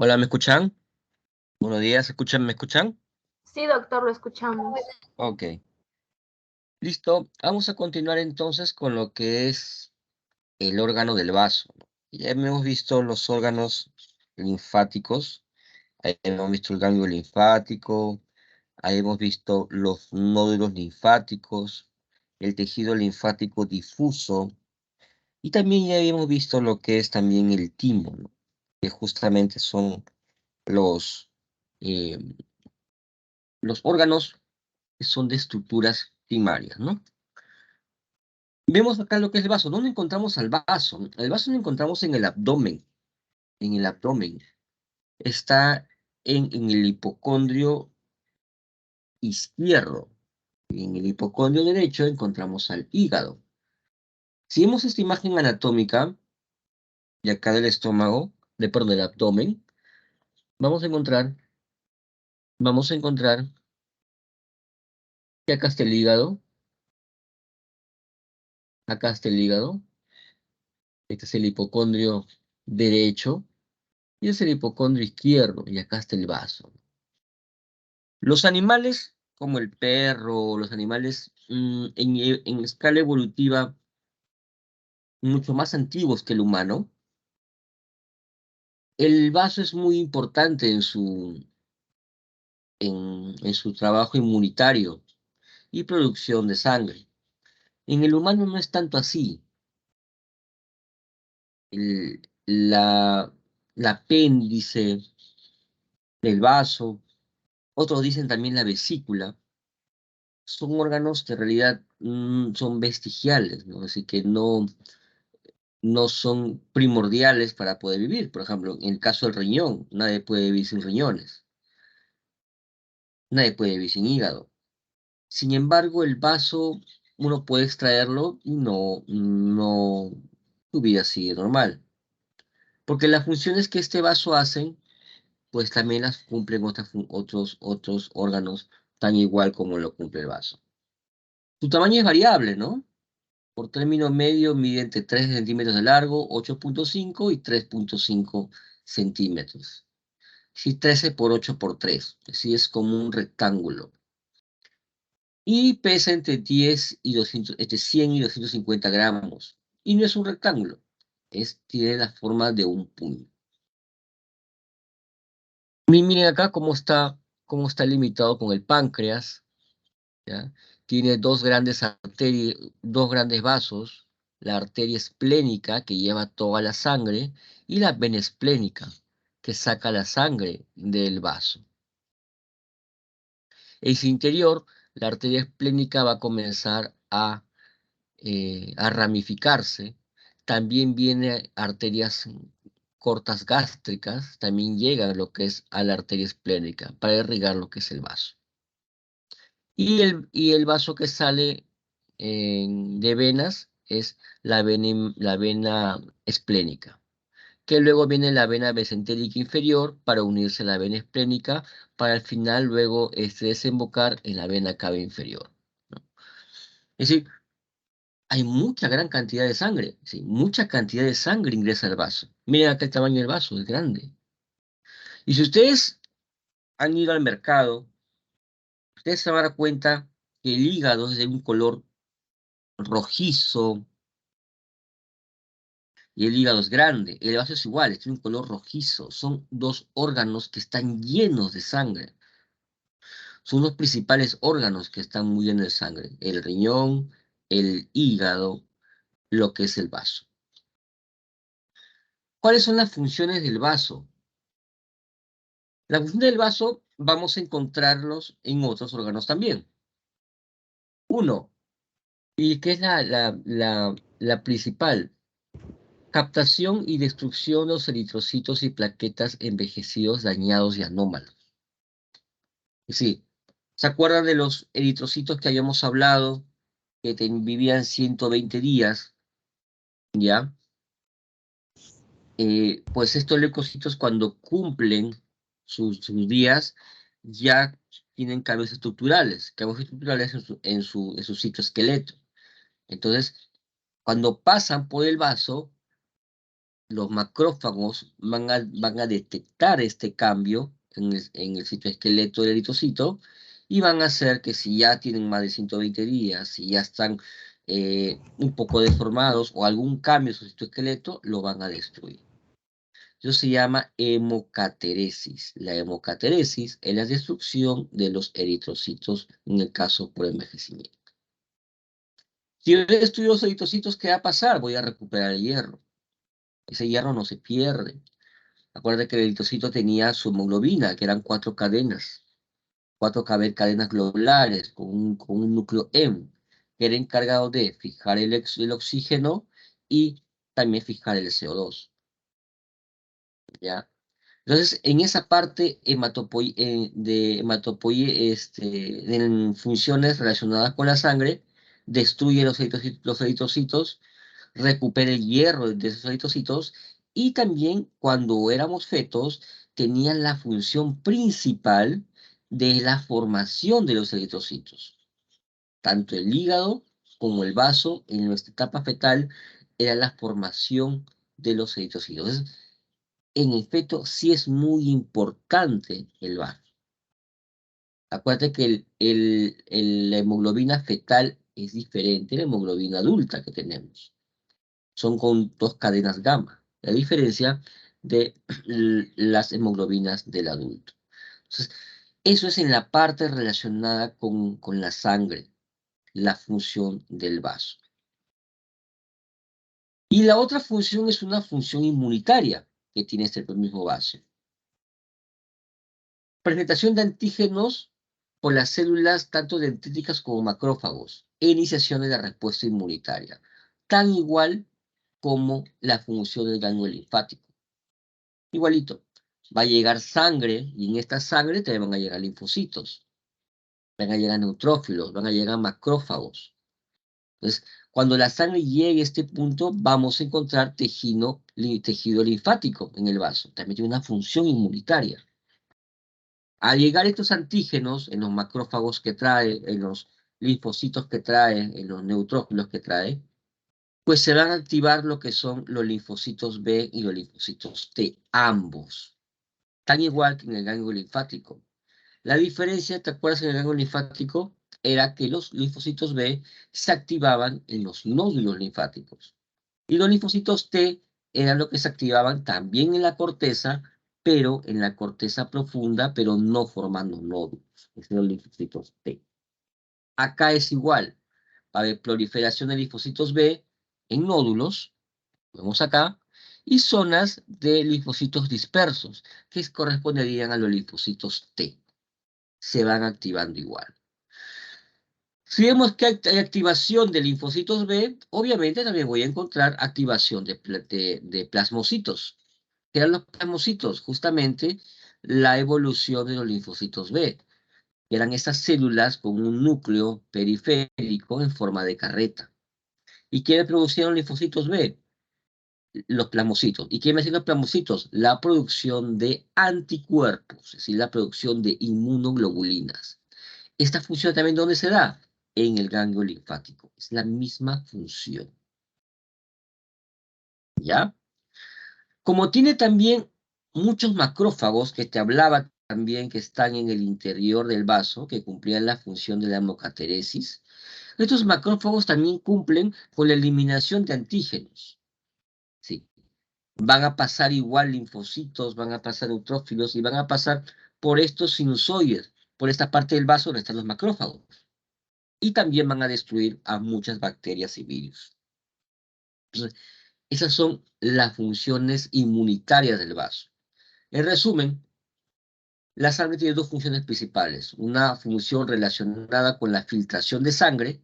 Hola, ¿me escuchan? Buenos días, ¿me escuchan? Sí, doctor, lo escuchamos. Ok, listo. Vamos a continuar entonces con lo que es el órgano del vaso, ¿no? Ya hemos visto los órganos linfáticos, ahí hemos visto el ganglio linfático, ahí hemos visto los nódulos linfáticos, el tejido linfático difuso, y también ya hemos visto lo que es también el timo, ¿no? Que justamente son los, eh, los órganos que son de estructuras primarias, ¿no? Vemos acá lo que es el vaso. ¿Dónde encontramos al vaso? El vaso lo encontramos en el abdomen. En el abdomen. Está en el hipocondrio izquierdo. En el hipocondrio derecho encontramos al hígado. Si vemos esta imagen anatómica, de acá del estómago, perdón, del abdomen, vamos a encontrar, vamos a encontrar que acá está el hígado, acá está el hígado, este es el hipocondrio derecho, y es el hipocondrio izquierdo, y acá está el vaso. Los animales, como el perro, los animales en escala evolutiva mucho más antiguos que el humano, el vaso es muy importante en su trabajo inmunitario y producción de sangre. En el humano no es tanto así. La, la apéndice del vaso, otros dicen también la vesícula, son órganos que en realidad son vestigiales, ¿no? Así que no son primordiales para poder vivir. Por ejemplo, en el caso del riñón, nadie puede vivir sin riñones, nadie puede vivir sin hígado. Sin embargo, el vaso, uno puede extraerlo y no, tu vida sigue normal. Porque las funciones que este vaso hacen, pues también las cumplen otros órganos tan igual como lo cumple el vaso. Su tamaño es variable, ¿no? Por término medio mide entre 3 centímetros de largo, 8,5 y 3,5 centímetros. Sí, 13 por 8 por 3. Así es como un rectángulo. Y pesa entre 10 y 200, entre 100 y 250 gramos. Y no es un rectángulo. Tiene la forma de un puño. Miren acá cómo está limitado con el páncreas. ¿Ya? Tiene dos grandes arterias, dos grandes vasos, la arteria esplénica que lleva toda la sangre y la vena esplénica que saca la sangre del vaso. En su interior, la arteria esplénica va a comenzar a ramificarse. También viene arterias cortas gástricas, también llega a lo que es a la arteria esplénica para irrigar lo que es el vaso. Y el vaso que sale de venas es la vena esplénica, que luego viene la vena mesentérica inferior para unirse a la vena esplénica, para al final luego desembocar en la vena cava inferior, ¿no? Es decir, hay mucha gran cantidad de sangre, ¿sí? Mucha cantidad de sangre ingresa al vaso. Miren acá el tamaño del vaso, es grande. Y si ustedes han ido al mercado, ustedes se van a dar cuenta que el hígado es de un color rojizo, y el hígado es grande. El vaso es igual, tiene un color rojizo. Son dos órganos que están llenos de sangre. Son los principales órganos que están muy llenos de sangre. El riñón, el hígado, lo que es el vaso. ¿Cuáles son las funciones del vaso? La función del vaso vamos a encontrarlos en otros órganos también. Uno, y que es la principal, captación y destrucción de los eritrocitos y plaquetas envejecidos, dañados y anómalos. Sí, ¿se acuerdan de los eritrocitos que habíamos hablado, que vivían 120 días, ya? Pues estos leucocitos cuando cumplen sus días ya tienen cambios estructurales en su citoesqueleto. Entonces, cuando pasan por el vaso, los macrófagos van a detectar este cambio en el citoesqueleto del eritrocito y van a hacer que si ya tienen más de 120 días, si ya están un poco deformados o algún cambio en su citoesqueleto, lo van a destruir. Eso se llama hemocateresis. La hemocateresis es la destrucción de los eritrocitos en el caso por envejecimiento. Si yo destruyo los eritrocitos, ¿qué va a pasar? Voy a recuperar el hierro. Ese hierro no se pierde. Acuérdate que el eritrocito tenía su hemoglobina, que eran 4 cadenas, cadenas globulares con un núcleo M, que era encargado de fijar el oxígeno y también fijar el CO2. ¿Ya? Entonces, en esa parte en funciones relacionadas con la sangre, destruye los eritrocitos, recupera el hierro de esos eritrocitos y también cuando éramos fetos tenían la función principal de la formación de los eritrocitos. Tanto el hígado como el vaso en nuestra etapa fetal era la formación de los eritrocitos. Entonces, en efecto, sí es muy importante el vaso. Acuérdate que la hemoglobina fetal es diferente a la hemoglobina adulta que tenemos. Son con 2 cadenas gamma, la diferencia de las hemoglobinas del adulto. Entonces, eso es en la parte relacionada con la sangre, la función del vaso. Y la otra función es una función inmunitaria que tiene este mismo vaso. Presentación de antígenos por las células tanto dendríticas como macrófagos e iniciación de la respuesta inmunitaria, tan igual como la función del ganglio linfático. Igualito, va a llegar sangre y en esta sangre te van a llegar linfocitos, van a llegar neutrófilos, van a llegar macrófagos. Entonces, cuando la sangre llegue a este punto, vamos a encontrar tejido linfático en el vaso. También tiene una función inmunitaria. Al llegar estos antígenos en los macrófagos que trae, en los linfocitos que trae, en los neutrófilos que trae, pues se van a activar lo que son los linfocitos B y los linfocitos T, ambos. Tan igual que en el ganglio linfático. La diferencia, ¿te acuerdas en el ganglio linfático? Era que los linfocitos B se activaban en los nódulos linfáticos. Y los linfocitos T eran los que se activaban también en la corteza, pero en la corteza profunda, pero no formando nódulos. Esos son los linfocitos T. Acá es igual. Va a haber proliferación de linfocitos B en nódulos, vemos acá, y zonas de linfocitos dispersos, que corresponderían a los linfocitos T. Se van activando igual. Si vemos que hay activación de linfocitos B, obviamente también voy a encontrar activación de plasmocitos. ¿Qué eran los plasmocitos? Justamente la evolución de los linfocitos B. Eran esas células con un núcleo periférico en forma de carreta. ¿Y quiénes producían los linfocitos B? Los plasmocitos. ¿Y qué me hacen los plasmocitos? La producción de anticuerpos, es decir, la producción de inmunoglobulinas. Esta función también, ¿dónde se da? En el ganglio linfático. Es la misma función. ¿Ya? Como tiene también muchos macrófagos que te hablaba también que están en el interior del vaso, que cumplían la función de la hemocateresis, estos macrófagos también cumplen con la eliminación de antígenos. ¿Sí? Van a pasar igual linfocitos, van a pasar neutrófilos y van a pasar por estos sinusoides, por esta parte del vaso donde están los macrófagos. Y también van a destruir a muchas bacterias y virus. Entonces, esas son las funciones inmunitarias del vaso. En resumen, la sangre tiene 2 funciones principales. Una función relacionada con la filtración de sangre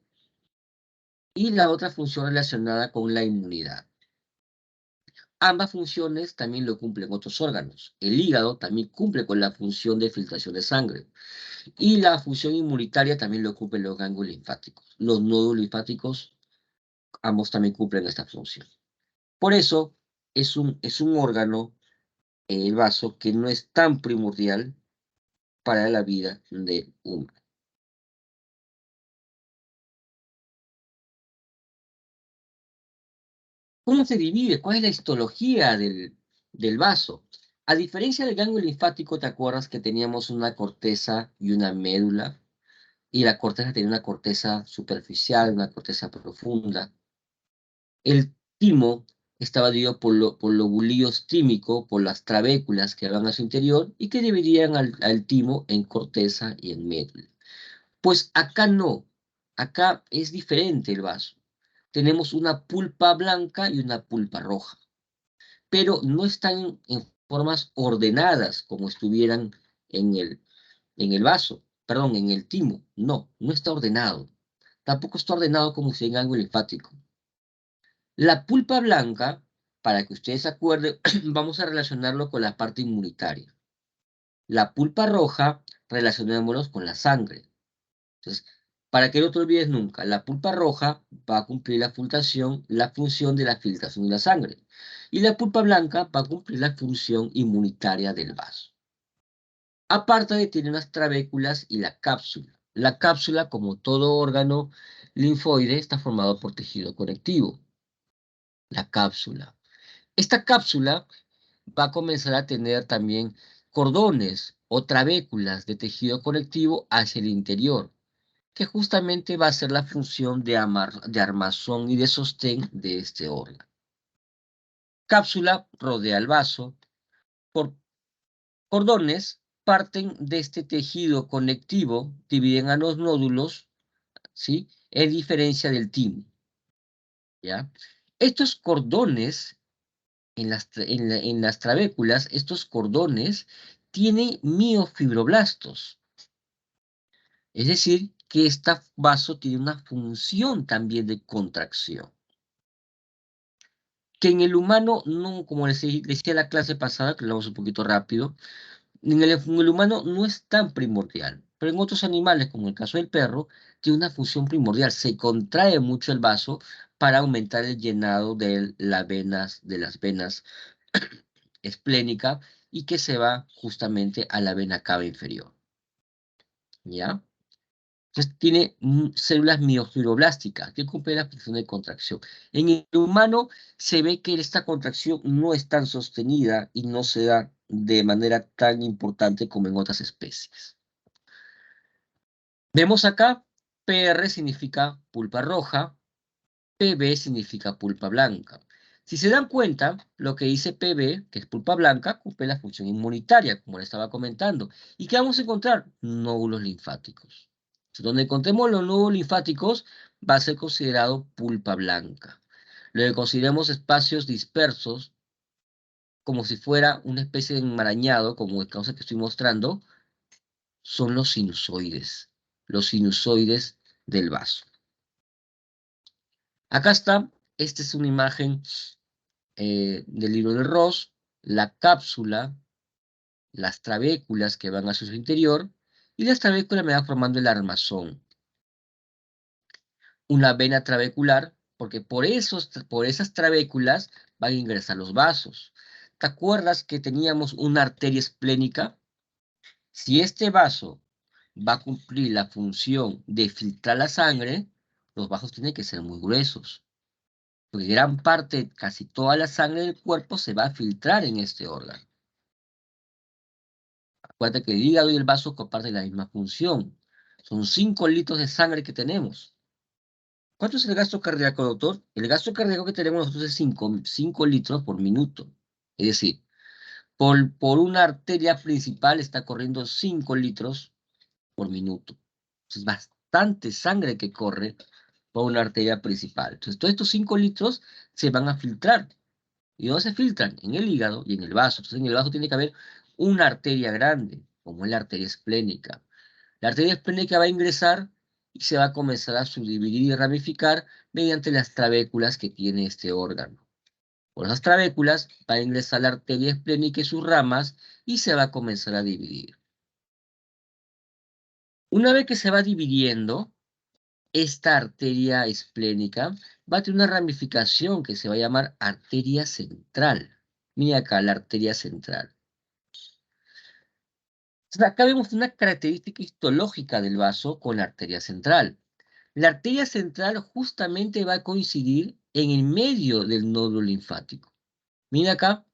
y la otra función relacionada con la inmunidad. Ambas funciones también lo cumplen otros órganos. El hígado también cumple con la función de filtración de sangre. Y la función inmunitaria también lo cumplen los ganglios linfáticos. Los nódulos linfáticos, ambos también cumplen esta función. Por eso es un órgano, el vaso, que no es tan primordial para la vida del humano. ¿Cómo se divide? ¿Cuál es la histología del vaso? A diferencia del ganglio linfático, ¿te acuerdas que teníamos una corteza y una médula? Y la corteza tenía una corteza superficial, una corteza profunda. El timo estaba dividido por lobulillos tímico, por las trabéculas que van a su interior y que dividían al timo en corteza y en médula. Pues acá no, acá es diferente el vaso. Tenemos una pulpa blanca y una pulpa roja, pero no están en formas ordenadas como estuvieran en el vaso, perdón, en el timo. No, no está ordenado. Tampoco está ordenado como si en algo linfático. La pulpa blanca, para que ustedes se acuerden, vamos a relacionarlo con la parte inmunitaria. La pulpa roja, relacionémoslos con la sangre. Entonces, para que no te olvides nunca, la pulpa roja va a cumplir la función de la filtración de la sangre. Y la pulpa blanca va a cumplir la función inmunitaria del vaso. Aparte de tiene unas trabéculas y la cápsula. La cápsula, como todo órgano linfoide, está formado por tejido conectivo. La cápsula. Esta cápsula va a comenzar a tener también cordones o trabéculas de tejido conectivo hacia el interior, que justamente va a ser la función de armazón y de sostén de este órgano. Cápsula rodea el vaso. Por cordones parten de este tejido conectivo, dividen a los nódulos, ¿sí? En diferencia del timo, ¿ya? Estos cordones en las trabéculas, estos cordones tienen miofibroblastos. Es decir, que este vaso tiene una función también de contracción. Que en el humano, no, como les decía la clase pasada, que lo vamos un poquito rápido, en el humano no es tan primordial, pero en otros animales, como el caso del perro, tiene una función primordial. Se contrae mucho el vaso para aumentar el llenado de las venas esplénica y que se va justamente a la vena cava inferior. ¿Ya? Entonces tiene células miofibroblásticas que cumplen la función de contracción. En el humano se ve que esta contracción no es tan sostenida y no se da de manera tan importante como en otras especies. Vemos acá, PR significa pulpa roja, PB significa pulpa blanca. Si se dan cuenta, lo que dice PB, que es pulpa blanca, cumple la función inmunitaria, como le estaba comentando. ¿Y qué vamos a encontrar? Nódulos linfáticos. Donde encontremos los nódulos linfáticos, va a ser considerado pulpa blanca. Lo que consideremos espacios dispersos, como si fuera una especie de enmarañado, como el caso que estoy mostrando, son los sinusoides del vaso. Acá está, esta es una imagen del libro de Ross, la cápsula, las trabéculas que van hacia su interior, y las trabéculas me van formando el armazón. Una vena trabecular, porque por esas trabéculas van a ingresar los vasos. ¿Te acuerdas que teníamos una arteria esplénica? Si este vaso va a cumplir la función de filtrar la sangre, los vasos tienen que ser muy gruesos, porque gran parte, casi toda la sangre del cuerpo se va a filtrar en este órgano. Acuérdate que el hígado y el vaso comparten la misma función. Son 5 litros de sangre que tenemos. ¿Cuánto es el gasto cardíaco, doctor? El gasto cardíaco que tenemos nosotros es 5 litros por minuto. Es decir, por una arteria principal está corriendo 5 litros por minuto. Es bastante sangre que corre por una arteria principal. Entonces, todos estos 5 litros se van a filtrar. ¿Y dónde se filtran? En el hígado y en el vaso. Entonces, en el vaso tiene que haber una arteria grande, como es la arteria esplénica. La arteria esplénica va a ingresar y se va a comenzar a subdividir y ramificar mediante las trabéculas que tiene este órgano. Por esas trabéculas va a ingresar la arteria esplénica y sus ramas y se va a comenzar a dividir. Una vez que se va dividiendo, esta arteria esplénica va a tener una ramificación que se va a llamar arteria central. Mira acá la arteria central. Entonces, acá vemos una característica histológica del vaso con la arteria central. La arteria central justamente va a coincidir en el medio del nódulo linfático. Mira acá,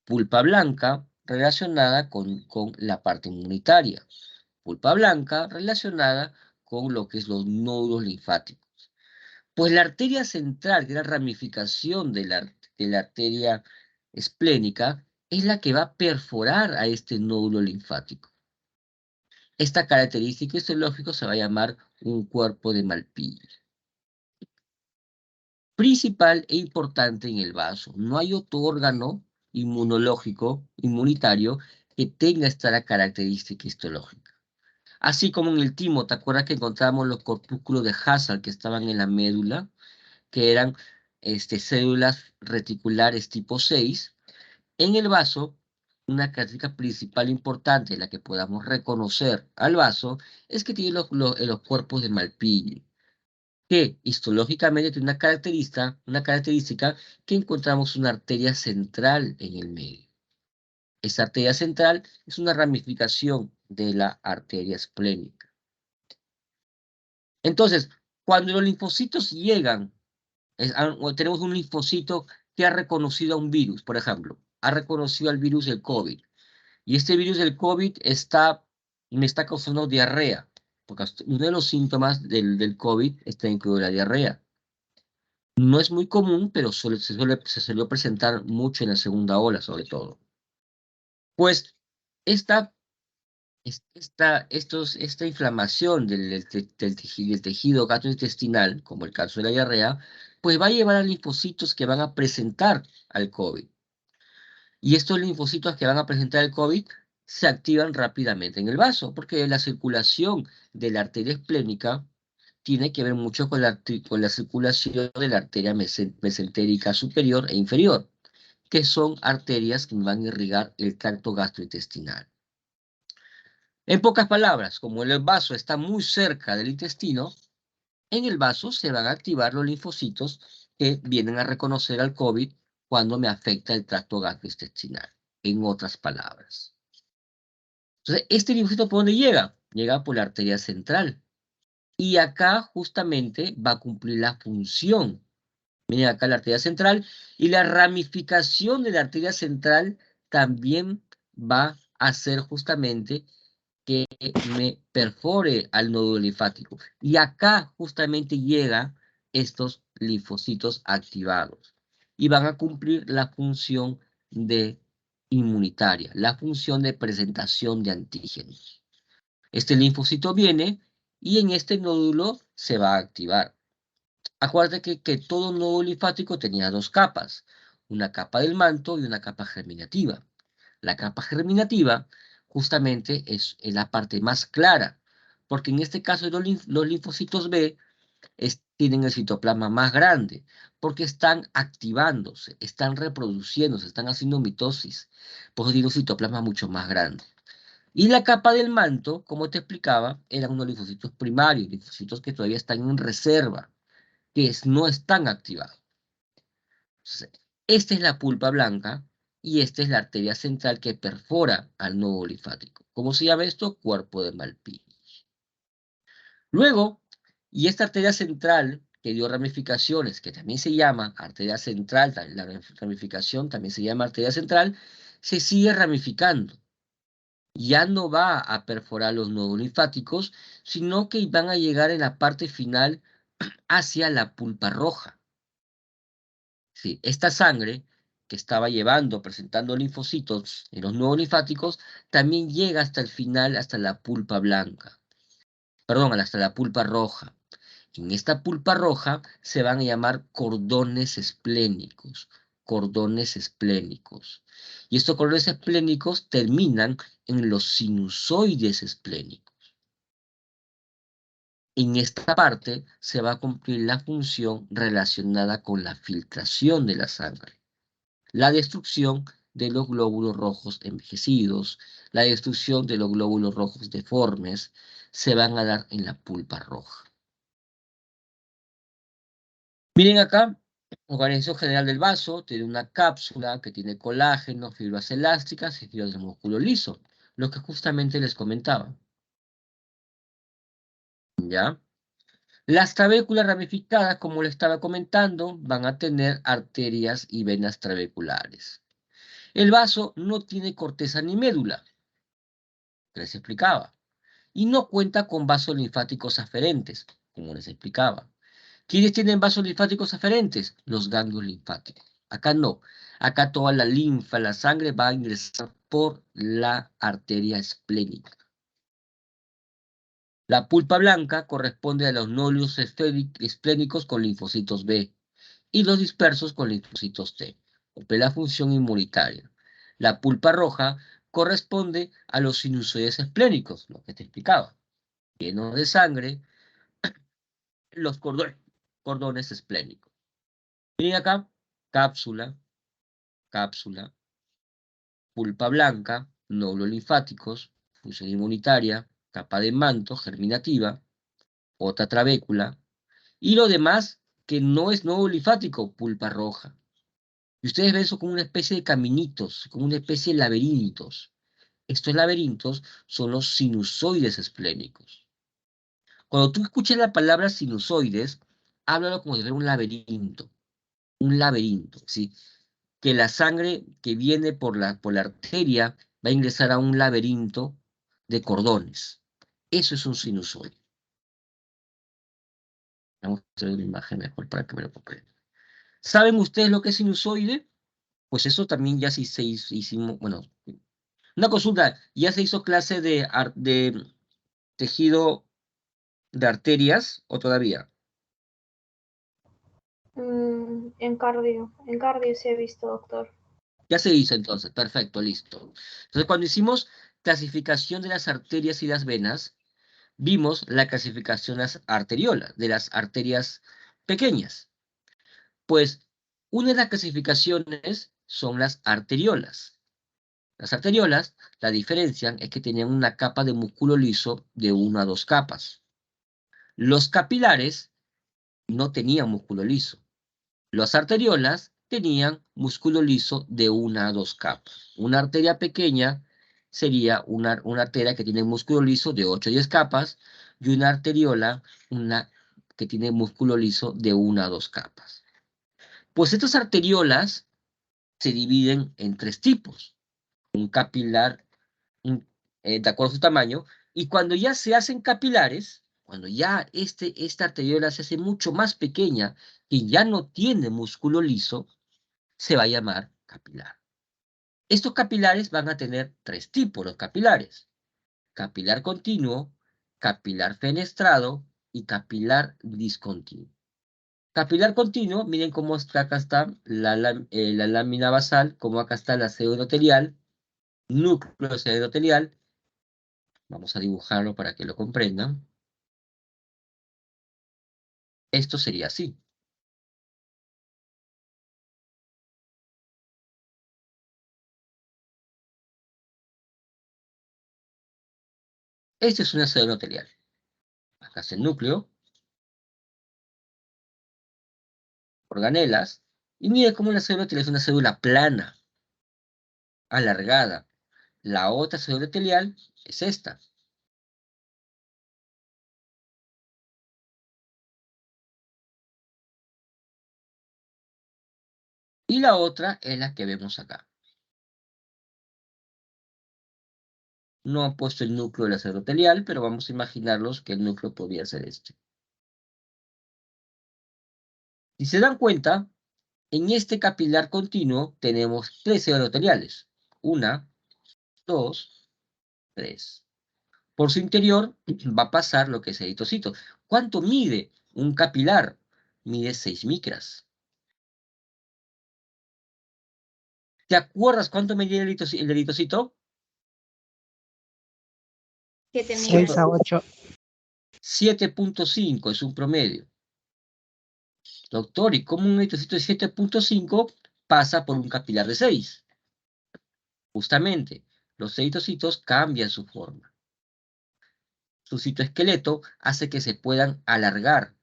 pulpa blanca relacionada con la parte inmunitaria. Pulpa blanca relacionada con lo que es los nódulos linfáticos. Pues la arteria central, que es la ramificación de la arteria esplénica, es la que va a perforar a este nódulo linfático. Esta característica histológica se va a llamar un cuerpo de Malpighi. Principal e importante en el vaso. No hay otro órgano inmunológico, inmunitario, que tenga esta característica histológica. Así como en el timo, ¿te acuerdas que encontramos los corpúsculos de Hazard que estaban en la médula? Que eran células reticulares tipo 6. En el vaso, una característica principal importante, la que podamos reconocer al vaso, es que tiene los cuerpos de Malpighi, que histológicamente tiene una característica que encontramos una arteria central en el medio. Esa arteria central es una ramificación de la arteria esplénica. Entonces, cuando los linfocitos llegan, tenemos un linfocito que ha reconocido a un virus, por ejemplo, ha reconocido al virus del COVID, y este virus del COVID me está causando diarrea, porque uno de los síntomas del COVID está incluido la diarrea. No es muy común, pero se suele presentar mucho en la segunda ola, sobre todo. Pues esta, esta inflamación del tejido gastrointestinal, como el caso de la diarrea, pues va a llevar a linfocitos que van a presentar al COVID. Y estos linfocitos que van a presentar el COVID se activan rápidamente en el vaso, porque la circulación de la arteria esplénica tiene que ver mucho con la circulación de la arteria mesentérica superior e inferior, que son arterias que van a irrigar el tracto gastrointestinal. En pocas palabras, como el vaso está muy cerca del intestino, en el vaso se van a activar los linfocitos que vienen a reconocer al COVID cuando me afecta el tracto gastrointestinal, en otras palabras. Entonces, ¿este linfocito por dónde llega? Llega por la arteria central. Y acá justamente va a cumplir la función. Miren acá la arteria central. Y la ramificación de la arteria central también va a hacer justamente que me perfore al nódulo linfático. Y acá justamente llega estos linfocitos activados. Y van a cumplir la función de inmunitaria, la función de presentación de antígenos. Este linfocito viene y en este nódulo se va a activar. Acuérdate que todo nódulo linfático tenía dos capas, una capa del manto y una capa germinativa. La capa germinativa justamente es la parte más clara, porque en este caso los linfocitos B tienen el citoplasma más grande, porque están activándose, están reproduciéndose, están haciendo mitosis, por eso tienen un citoplasma mucho más grande. Y la capa del manto, como te explicaba, eran unos linfocitos primarios, linfocitos que todavía están en reserva, que no están activados. Entonces, esta es la pulpa blanca y esta es la arteria central que perfora al nodo linfático. ¿Cómo se llama esto? Cuerpo de Malpighi. Luego, y esta arteria central que dio ramificaciones, que también se llama arteria central, la ramificación también se llama arteria central, se sigue ramificando. Ya no va a perforar los nodos linfáticos, sino que van a llegar en la parte final hacia la pulpa roja. Sí, esta sangre que estaba llevando, presentando linfocitos en los nodos linfáticos, también llega hasta el final, hasta la pulpa blanca. Perdón, hasta la pulpa roja. En esta pulpa roja se van a llamar cordones esplénicos. Cordones esplénicos. Y estos cordones esplénicos terminan en los sinusoides esplénicos. En esta parte se va a cumplir la función relacionada con la filtración de la sangre, la destrucción de los glóbulos rojos envejecidos, la destrucción de los glóbulos rojos deformes, se van a dar en la pulpa roja. Miren acá, organización general del vaso, tiene una cápsula que tiene colágeno, fibras elásticas y fibras de músculo liso, lo que justamente les comentaba. ¿Ya? Las trabéculas ramificadas, como le estaba comentando, van a tener arterias y venas trabeculares. El vaso no tiene corteza ni médula, que les explicaba, y no cuenta con vasos linfáticos aferentes, como les explicaba. ¿Quiénes tienen vasos linfáticos aferentes? Los ganglios linfáticos. Acá no. Acá toda la linfa, la sangre va a ingresar por la arteria esplénica. La pulpa blanca corresponde a los nódulos esplénicos con linfocitos B y los dispersos con linfocitos T. Cumple la función inmunitaria. La pulpa roja corresponde a los sinusoides esplénicos, lo que te explicaba. Llenos de sangre, los cordones esplénicos. Miren acá, cápsula, cápsula, pulpa blanca, nódulos linfáticos, función inmunitaria, capa de manto, germinativa, otra trabécula, y lo demás que no es nódulo linfático, pulpa roja. Y ustedes ven eso como una especie de caminitos, como una especie de laberintos. Estos laberintos son los sinusoides esplénicos. Cuando tú escuches la palabra sinusoides, háblalo como si fuera un laberinto, ¿sí? Que la sangre que viene por la arteria va a ingresar a un laberinto de cordones. Eso es un sinusoide. Vamos a hacer una imagen mejor para que me lo comprendan. ¿Saben ustedes lo que es sinusoide? Pues eso también ya se hicimos, bueno, una consulta, ¿ya se hizo clase de tejido de arterias o todavía? En cardio sí he visto, doctor. Ya se hizo entonces, perfecto, listo. Entonces, cuando hicimos clasificación de las arterias y las venas, vimos la clasificación de las arteriolas, de las arterias pequeñas. Pues una de las clasificaciones son las arteriolas. Las arteriolas, la diferencian es que tenían una capa de músculo liso de 1 a 2 capas. Los capilares no tenían músculo liso. Las arteriolas tenían músculo liso de 1 a 2 capas. Una arteria pequeña sería una arteria que tiene músculo liso de 8 a 10 capas y una arteriola que tiene músculo liso de 1 a 2 capas. Pues estas arteriolas se dividen en 3 tipos. Un capilar de acuerdo a su tamaño, y cuando ya se hacen capilares, cuando ya esta arteriola se hace mucho más pequeña y ya no tiene músculo liso, se va a llamar capilar. Estos capilares van a tener 3 tipos, los capilares: capilar continuo, capilar fenestrado y capilar discontinuo. Capilar continuo, miren cómo acá está la lámina basal, cómo acá está la célula endotelial, núcleo endotelial. Vamos a dibujarlo para que lo comprendan. Esto sería así. Esta es una célula endotelial. Acá está el núcleo, organelas, y mire cómo la célula endotelial es una célula plana, alargada. La otra célula endotelial es esta. Y la otra es la que vemos acá. No han puesto el núcleo de la célula endotelial, pero vamos a imaginarlos que el núcleo podría ser este. Si se dan cuenta, en este capilar continuo tenemos 3 células endoteliales. 1, 2, 3. Por su interior va a pasar lo que es eritrocito. ¿Cuánto mide un capilar? Mide 6 micras. ¿Te acuerdas cuánto medía el eritrocito? 7 6 a 8. 7.5 es un promedio. Doctor, ¿y cómo un eritrocito de 7.5 pasa por un capilar de 6? Justamente, los eritrocitos cambian su forma. Su citoesqueleto hace que se puedan alargar.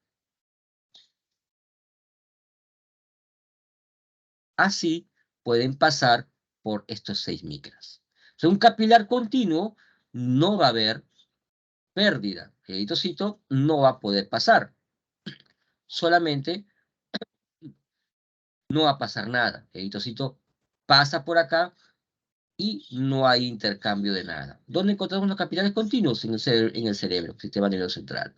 Así pueden pasar por estos 6 micras. O sea, un capilar continuo no va a haber pérdida. El eritrocito no va a poder pasar. solamente no va a pasar nada. El eritrocito pasa por acá y no hay intercambio de nada. ¿Dónde encontramos los capilares continuos? En el cerebro, sistema nervioso central.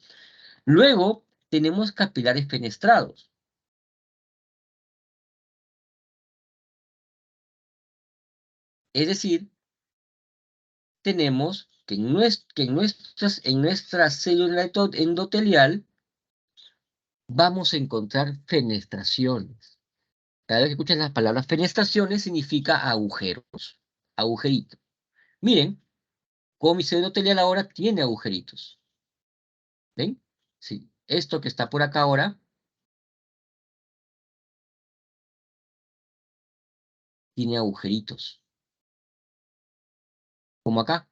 Luego tenemos capilares fenestrados. Es decir, tenemos que en nuestra célula endotelial vamos a encontrar fenestraciones. Cada vez que escuchas las palabras fenestraciones significa agujeros, agujeritos. Miren, como mi célula endotelial ahora tiene agujeritos. ¿Ven? Sí, esto que está por acá ahora tiene agujeritos, como acá.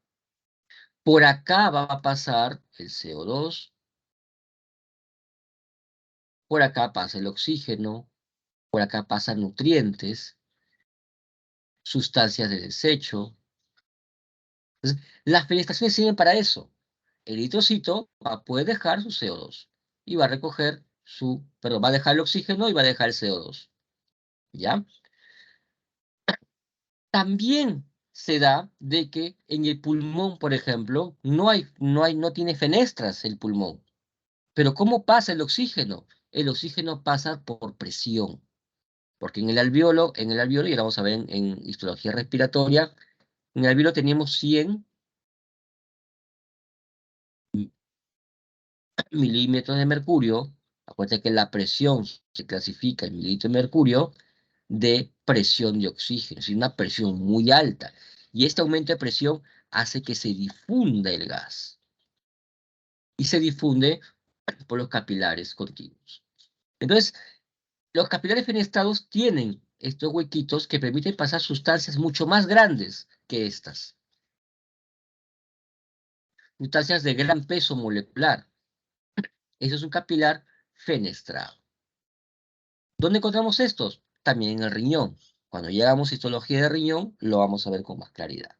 Por acá va a pasar el CO2, por acá pasa el oxígeno, por acá pasan nutrientes, sustancias de desecho. Entonces, las fenestraciones sirven para eso. El eritrocito va a poder dejar su CO2 y va a recoger perdón, va a dejar el oxígeno y va a dejar el CO2. ¿Ya? También se da de que en el pulmón, por ejemplo, no tiene fenestras el pulmón. Pero ¿cómo pasa el oxígeno? El oxígeno pasa por presión. Porque en el alveolo, y ahora vamos a ver en histología respiratoria, en el alveolo teníamos 100 milímetros de mercurio. Acuérdense que la presión se clasifica en milímetros de mercurio de presión de oxígeno, es decir, una presión muy alta. Y este aumento de presión hace que se difunda el gas. Y se difunde por los capilares continuos. Entonces, los capilares fenestrados tienen estos huequitos que permiten pasar sustancias mucho más grandes que estas. Sustancias de gran peso molecular. Eso es un capilar fenestrado. ¿Dónde encontramos estos? También en el riñón. Cuando llegamos a histología de riñón, lo vamos a ver con más claridad.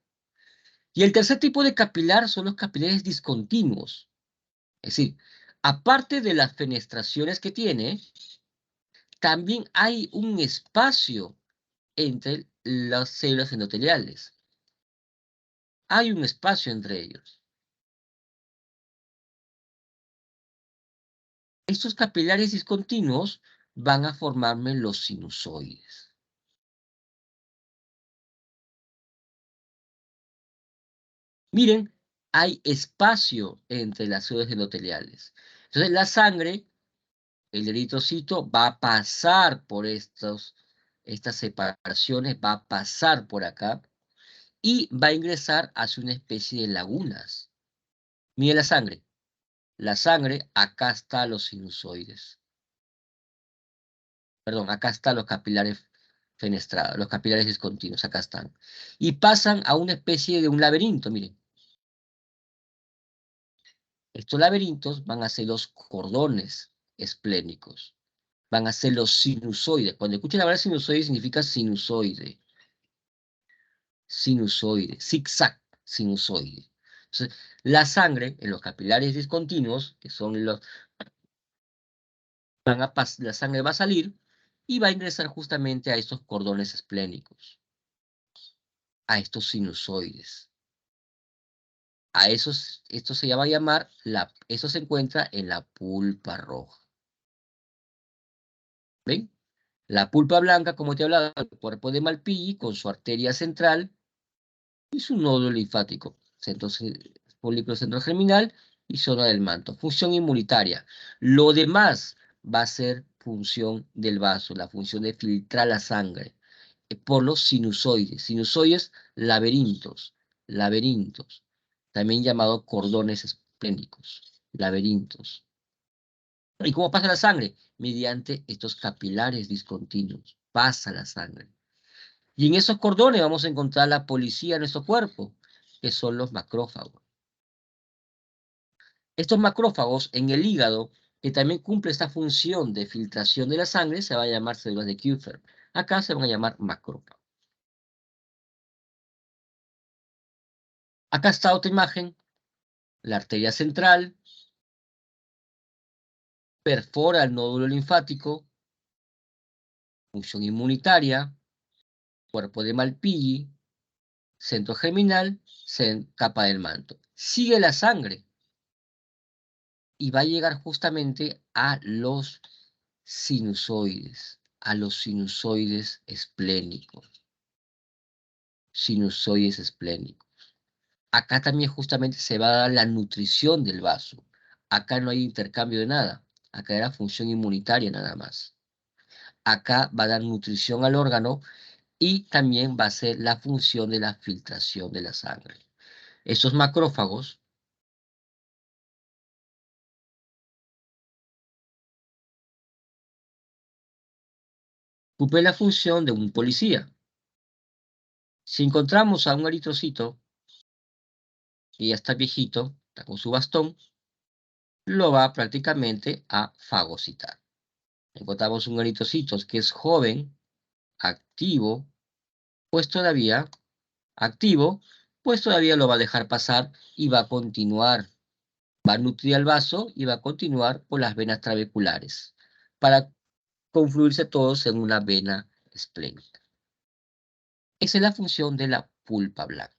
Y el tercer tipo de capilar son los capilares discontinuos. Es decir, aparte de las fenestraciones que tiene, también hay un espacio entre las células endoteliales. Hay un espacio entre ellos. Estos capilares discontinuos van a formarme los sinusoides. Miren, hay espacio entre las células endoteliales. Entonces la sangre, el eritrocito, va a pasar por estas separaciones, va a pasar por acá y va a ingresar hacia una especie de lagunas. Miren la sangre. La sangre, acá están los sinusoides. Perdón, acá están los capilares fenestrados, los capilares discontinuos, acá están. Y pasan a una especie de un laberinto, miren. Estos laberintos van a ser los cordones esplénicos, van a ser los sinusoides. Cuando escuchen la palabra sinusoide, significa sinusoide, sinusoide, zigzag, sinusoide. Entonces, la sangre en los capilares discontinuos, que son la sangre va a salir y va a ingresar justamente a estos cordones esplénicos, a estos sinusoides. Esto se llama eso se encuentra en la pulpa roja. ¿Ven? La pulpa blanca, como te he hablado, el cuerpo de Malpighi con su arteria central y su nódulo linfático, folículo centrogerminal y zona del manto. Función inmunitaria. Lo demás va a ser función del vaso, la función de filtrar la sangre por los sinusoides. Sinusoides, laberintos, laberintos, también llamados cordones esplénicos, laberintos. ¿Y cómo pasa la sangre? Mediante estos capilares discontinuos. Pasa la sangre. Y en esos cordones vamos a encontrar la policía de nuestro cuerpo, que son los macrófagos. Estos macrófagos en el hígado, que también cumple esta función de filtración de la sangre, se va a llamar células de Kupffer. Acá se van a llamar macrófagos. Acá está otra imagen, la arteria central, perfora el nódulo linfático, función inmunitaria, cuerpo de Malpighi, centro germinal, capa del manto. Sigue la sangre y va a llegar justamente a los sinusoides esplénicos. Sinusoides esplénicos. Acá también justamente se va a dar la nutrición del vaso. Acá no hay intercambio de nada. Acá era función inmunitaria nada más. Acá va a dar nutrición al órgano y también va a ser la función de la filtración de la sangre. Estos macrófagos cumplen la función de un policía. Si encontramos a un eritrocito que ya está viejito, está con su bastón, lo va prácticamente a fagocitar. Encontramos un eritrocito que es joven, activo, pues todavía activo, pues todavía lo va a dejar pasar y va a continuar, va a nutrir al vaso y va a continuar por las venas trabeculares para confluirse todos en una vena esplénica. Esa es la función de la pulpa blanca.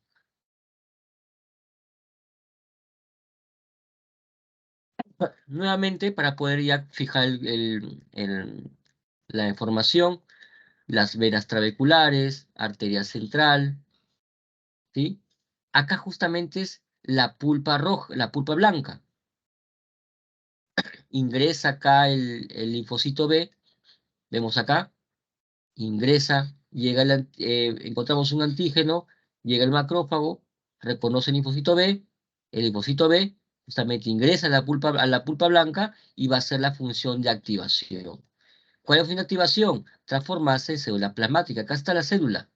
Nuevamente, para poder ya fijar la información, las venas trabeculares, arteria central, ¿sí? Acá justamente es la pulpa roja, la pulpa blanca. Ingresa acá el linfocito B, vemos acá, ingresa, llega encontramos un antígeno, llega el macrófago, reconoce el linfocito B, el linfocito B justamente ingresa a la pulpa blanca y va a hacer la función de activación. ¿Cuál es la función de activación? Transformarse en célula plasmática. Acá está la célula.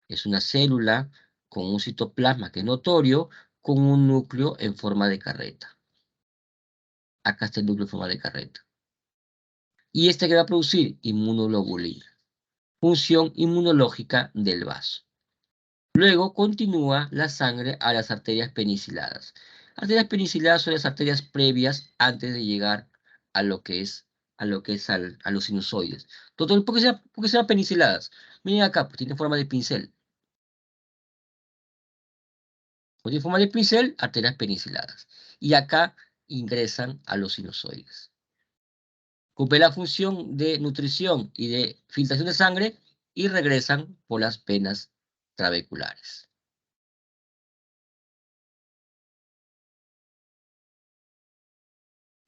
Es una célula con un citoplasma que es notorio, con un núcleo en forma de carreta. Acá está el núcleo en forma de carreta. Y este que va a producir inmunoglobulina, función inmunológica del vaso. Luego continúa la sangre a las arterias peniciladas. Arterias peniciladas son las arterias previas antes de llegar a lo que es, a los sinusoides. ¿Por qué se llaman peniciladas? Miren acá, pues tiene forma de pincel. Pues tiene forma de pincel, arterias peniciladas. Y acá ingresan a los sinusoides. Cumple la función de nutrición y de filtración de sangre y regresan por las venas trabeculares.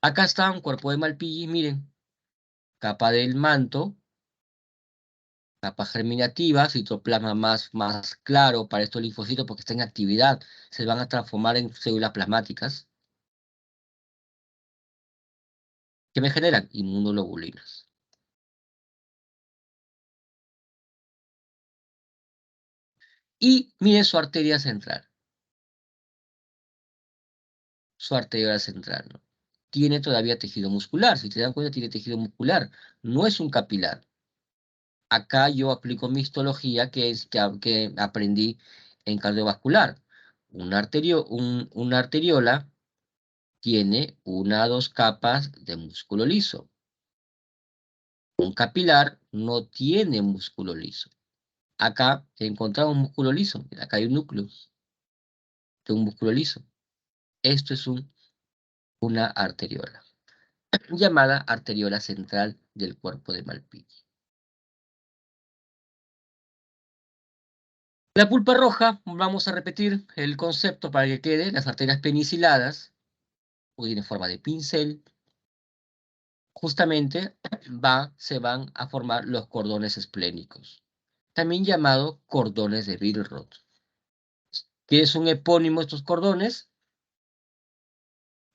Acá está un cuerpo de Malpighi, miren, capa del manto, capa germinativa, citoplasma más claro para estos linfocitos porque están en actividad, se van a transformar en células plasmáticas que me generan inmunoglobulinas. Y miren su arteria central. Su arteria central, ¿no? Tiene todavía tejido muscular. Si te dan cuenta, tiene tejido muscular. No es un capilar. Acá yo aplico mi histología que aprendí en cardiovascular. Una arteriola tiene una o dos capas de músculo liso. Un capilar no tiene músculo liso. Acá encontramos músculo liso. Acá hay un núcleo de un músculo liso. Esto es una arteriola, llamada arteriola central del cuerpo de Malpighi. La pulpa roja, vamos a repetir el concepto para que quede, las arterias peniciladas, o tiene forma de pincel, justamente se van a formar los cordones esplénicos, también llamado cordones de Billroth. ¿Qué es un epónimo de estos cordones?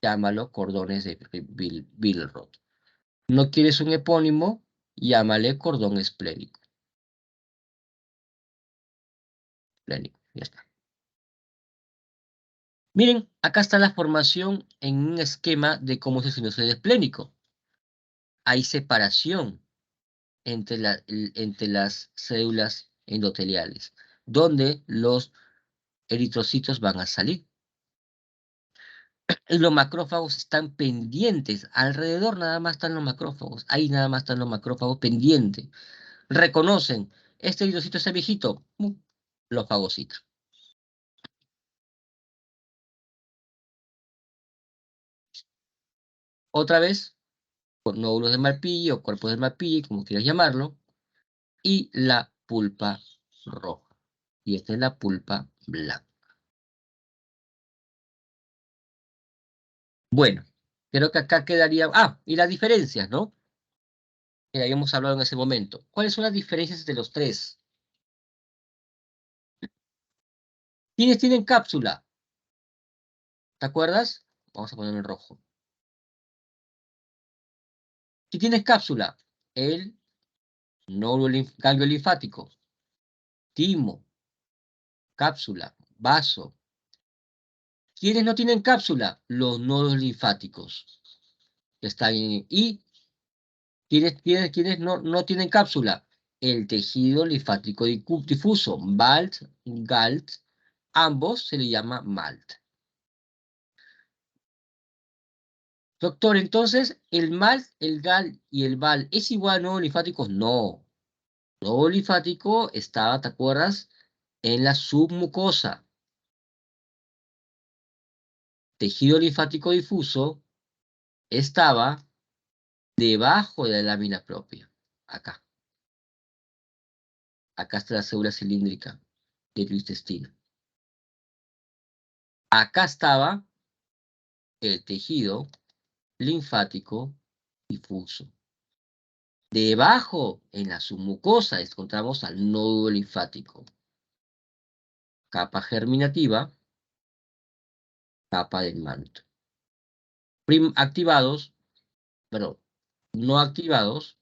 Llámalo cordones de Billroth. ¿No quieres un epónimo? Llámale cordón esplénico. Ya está. Miren, acá está la formación en un esquema de cómo es el sinusoide esplénico. Hay separación entre las células endoteliales, donde los eritrocitos van a salir. Y los macrófagos están pendientes. Alrededor nada más están los macrófagos. Ahí nada más están los macrófagos pendientes. Reconocen, este eritrocito, ese viejito, lo fagocita. Otra vez, con nódulos de Malpighi o cuerpos de Malpighi, como quieras llamarlo, y la pulpa roja. Y esta es la pulpa blanca. Bueno, creo que acá quedaría... Ah, y las diferencias, ¿no? Que habíamos hablado en ese momento. ¿Cuáles son las diferencias de los tres? ¿Quiénes tienen cápsula? ¿Te acuerdas? Vamos a ponerlo en rojo. Si tienes cápsula, el nódulo ganglio linfático, timo, cápsula, vaso. ¿Quiénes no tienen cápsula? Los nodos linfáticos. Están en, y ¿quiénes no tienen cápsula? El tejido linfático difuso, BALT, GALT, ambos se le llama MALT. Doctor, entonces, ¿el MALT, el GALT y el BALT es igual a nodos linfáticos? No. Nodo linfático estaba, ¿te acuerdas? En la submucosa. Tejido linfático difuso estaba debajo de la lámina propia. Acá. Acá está la célula cilíndrica del intestino. Acá estaba el tejido linfático difuso. Debajo, en la submucosa, encontramos al nódulo linfático. Capa germinativa, capa del manto. Activados, perdón, no activados,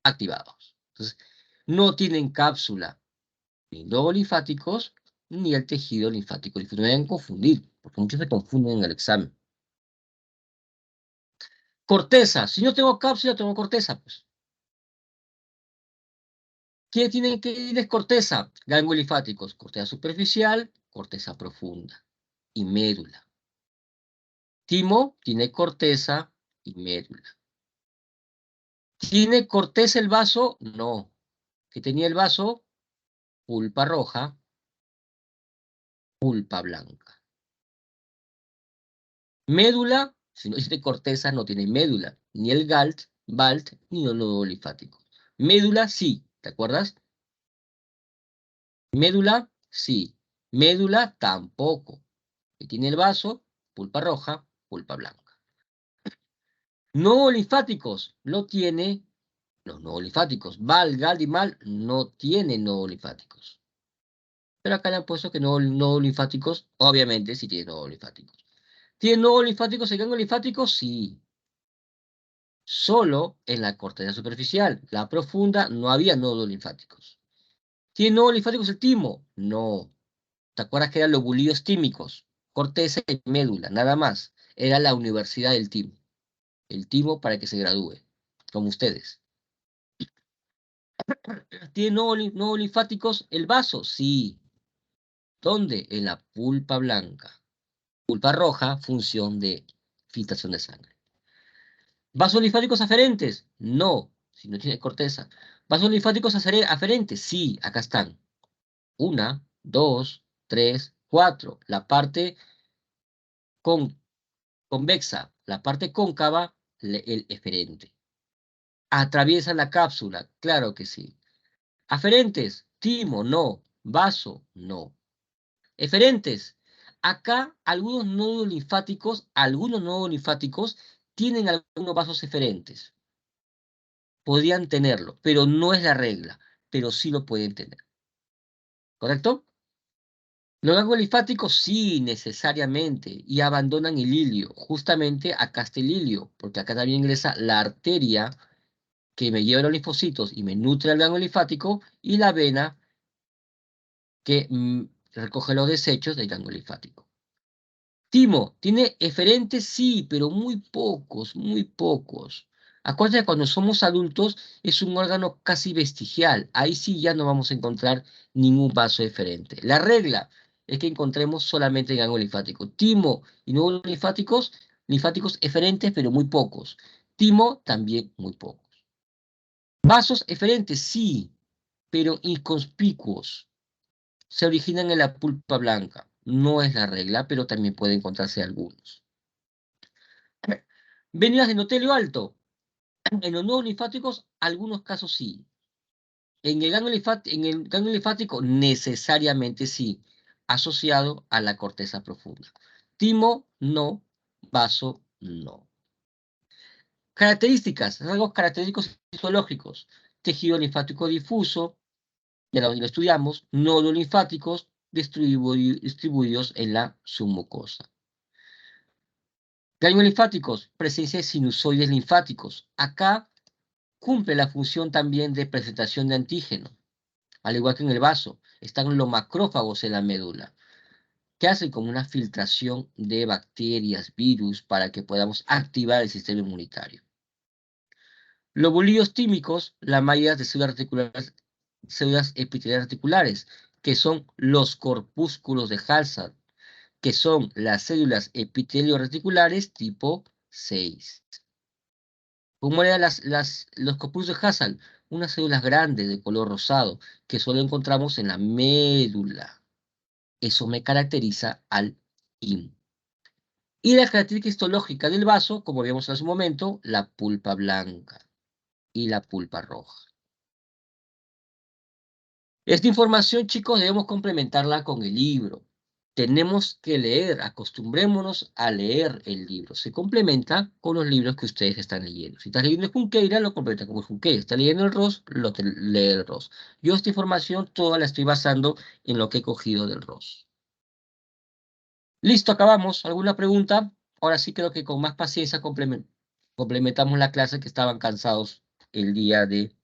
activados. Entonces, no tienen cápsula ni nódulos linfáticos ni el tejido linfático difuso. No deben confundir, porque muchos se confunden en el examen. Corteza. Si no tengo cápsula, tengo corteza, pues. ¿Qué tienes corteza? Ganglios linfáticos. Corteza superficial, corteza profunda y médula. Timo tiene corteza y médula. ¿Tiene corteza el vaso? No. ¿Qué tenía el vaso? Pulpa roja, pulpa blanca. Médula, si no tiene corteza, no tiene médula. Ni el BALT, ni el nodo linfático. Médula, sí. ¿Te acuerdas? Médula, sí. Médula, tampoco. Que tiene el vaso, pulpa roja, pulpa blanca. Nodos linfáticos, lo tiene los nodos linfáticos. BAL, GAL y MAL no tienen nodos linfáticos. Pero acá le han puesto que nodos linfáticos, obviamente sí tienen nodos linfáticos. ¿Tienen nodos linfáticos el ganglio linfático? Sí. Solo en la corteza superficial. La profunda no había nodos linfáticos. ¿Tiene nodos linfáticos el timo? No. ¿Te acuerdas que eran lobulillos tímicos? Corteza y médula, nada más. Era la universidad del timo. El timo para que se gradúe, como ustedes. ¿Tiene nodos linfáticos el vaso? Sí. ¿Dónde? En la pulpa blanca. Pulpa roja, función de filtración de sangre. ¿Vasos linfáticos aferentes? No, si no tiene corteza. ¿Vasos linfáticos aferentes? Sí, acá están. 1, 2, 3, 4. La parte convexa, la parte cóncava, el eferente. ¿Atraviesa la cápsula? Claro que sí. ¿Aferentes? Timo, no. Vaso, no. Eferentes. Acá algunos nódulos linfáticos tienen algunos vasos eferentes. Podrían tenerlo, pero no es la regla, pero sí lo pueden tener. ¿Correcto? Los ganglios linfáticos sí, necesariamente, y abandonan el hilio. Justamente acá está el hilio, porque acá también ingresa la arteria que me lleva los linfocitos y me nutre el ganglio linfático, y la vena que recoge los desechos del ganglio linfático. Timo, ¿tiene eferentes? Sí, pero muy pocos, muy pocos. Acuérdate que cuando somos adultos es un órgano casi vestigial. Ahí sí ya no vamos a encontrar ningún vaso eferente. La regla es que encontremos solamente el ganglio linfático. Timo y nódulos linfáticos eferentes, pero muy pocos. Timo, también muy pocos. Vasos eferentes, sí, pero inconspicuos. Se originan en la pulpa blanca. No es la regla, pero también puede encontrarse algunos. Vénulas de endotelio alto. En los nódulos linfáticos, algunos casos sí. En el ganglio linfático, necesariamente sí, asociado a la corteza profunda. Timo, no. Vaso, no. Características, rasgos característicos histológicos. Tejido linfático difuso, ya lo estudiamos. Nódulos linfáticos distribuidos en la submucosa. Ganglios linfáticos, presencia de sinusoides linfáticos. Acá cumple la función también de presentación de antígeno. Al igual que en el vaso, están los macrófagos en la médula, que hacen como una filtración de bacterias, virus, para que podamos activar el sistema inmunitario. Lobulillos tímicos, la mayoría de células epiteliales reticulares, que son los corpúsculos de Halsted, que son las células epitelio reticulares tipo 6. ¿Cómo eran los corpúsculos de Halsted? Unas células grandes de color rosado, que solo encontramos en la médula. Eso me caracteriza al IM. Y la característica histológica del vaso, como vimos hace un momento, la pulpa blanca y la pulpa roja. Esta información, chicos, debemos complementarla con el libro. Tenemos que leer, acostumbrémonos a leer el libro. Se complementa con los libros que ustedes están leyendo. Si estás leyendo el Junqueira, lo complementa con el Junqueira. Si estás leyendo el Ross, lee el Ross. Yo esta información toda la estoy basando en lo que he cogido del Ross. Listo, acabamos. ¿Alguna pregunta? Ahora sí creo que con más paciencia complementamos la clase, que estaban cansados el día de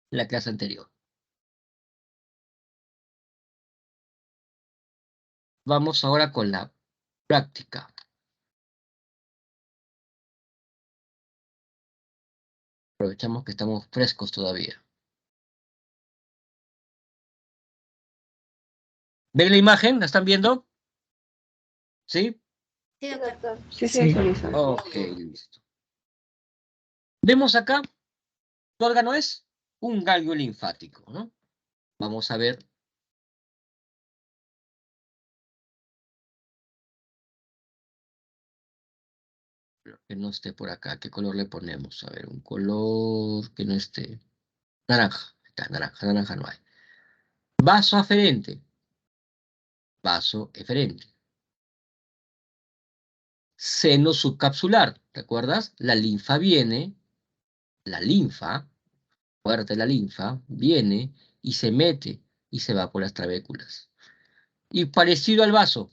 la clase anterior. Vamos ahora con la práctica. Aprovechamos que estamos frescos todavía. ¿Ven la imagen? ¿La están viendo? ¿Sí? Sí, doctor. Sí, Sí. sí. Ok, listo. Vemos acá, ¿qué órgano es? Un ganglio linfático, ¿no? Vamos a ver. Que no esté por acá. ¿Qué color le ponemos? A ver, un color que no esté. Naranja. Está, naranja no hay. Vaso aferente. Vaso eferente. Seno subcapsular. ¿Te acuerdas? La linfa, fuerte la linfa, viene y se mete y se va por las trabéculas. Y parecido al vaso,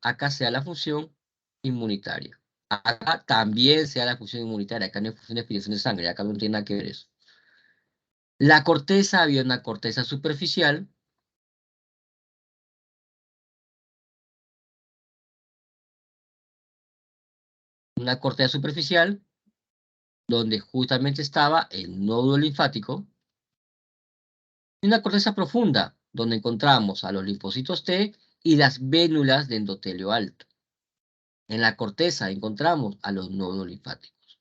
acá se da la función inmunitaria. Acá también se da la función inmunitaria, acá no hay función de expiración de sangre, acá no tiene nada que ver eso. La corteza, había una corteza superficial. Una corteza superficial donde justamente estaba el nódulo linfático. Y una corteza profunda donde encontramos a los linfocitos T y las vénulas de endotelio alto. En la corteza encontramos a los nódulos linfáticos.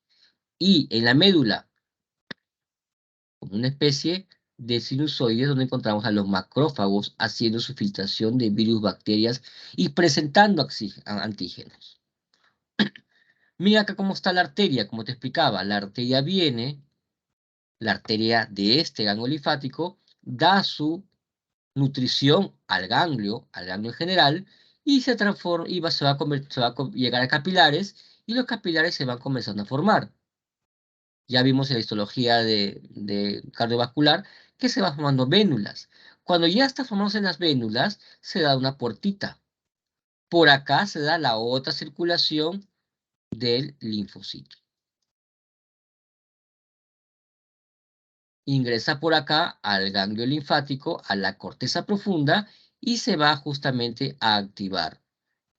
Y en la médula, como una especie de sinusoides donde encontramos a los macrófagos haciendo su filtración de virus, bacterias y presentando antígenos. Mira acá cómo está la arteria, como te explicaba. La arteria de este ganglio linfático, da su nutrición al ganglio en general, y se transforma, se va a llegar a capilares, y los capilares se van comenzando a formar. Ya vimos en la histología de cardiovascular que se van formando vénulas. Cuando ya está formándose en las vénulas, se da una puertita. Por acá se da la otra circulación del linfocito. Ingresa por acá al ganglio linfático, a la corteza profunda, y se va justamente a activar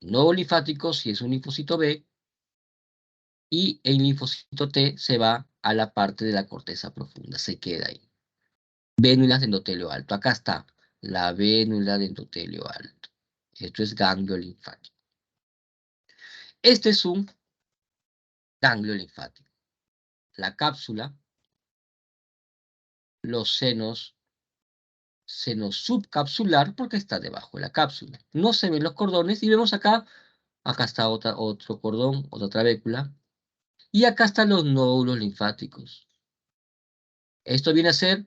nodo linfático si es un linfocito B, y el linfocito T se va a la parte de la corteza profunda, se queda ahí. Vénulas de endotelio alto. Acá está. la vénula de endotelio alto. Esto es ganglio linfático. Este es un ganglio linfático. La cápsula, los senos, seno subcapsular, porque está debajo de la cápsula. No se ven los cordones y vemos acá está otro cordón, otra trabécula. Y acá están los nódulos linfáticos. Esto viene a ser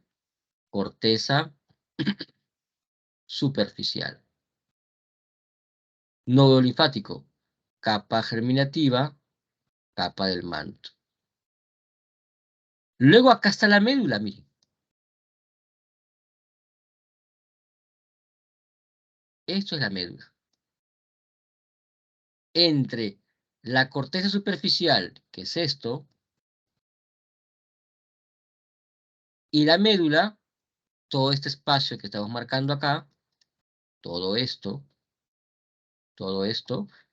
corteza superficial. Nódulo linfático, capa germinativa, capa del manto. Luego acá está la médula, miren. Esto es la médula. Entre la corteza superficial, que es esto, y la médula, todo este espacio que estamos marcando acá, todo esto,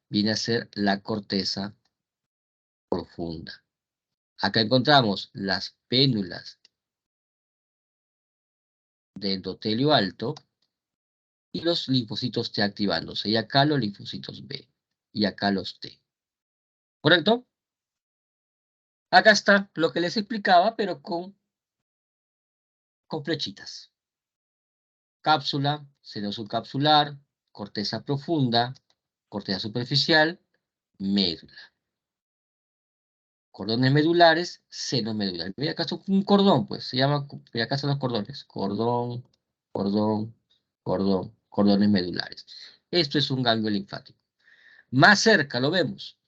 viene a ser la corteza profunda. Acá encontramos las pénulas de endotelio alto y los linfocitos T activándose. Y acá los linfocitos B. Y acá los T. ¿Correcto? Acá está lo que les explicaba, pero con flechitas. Cápsula, seno subcapsular, corteza profunda, corteza superficial, médula. Cordones medulares, seno medular. Mira, acá es un cordón, pues, se llama, mira, acá están los cordones. Cordón, cordón, cordón, cordones medulares. Esto es un ganglio linfático. Más cerca lo vemos.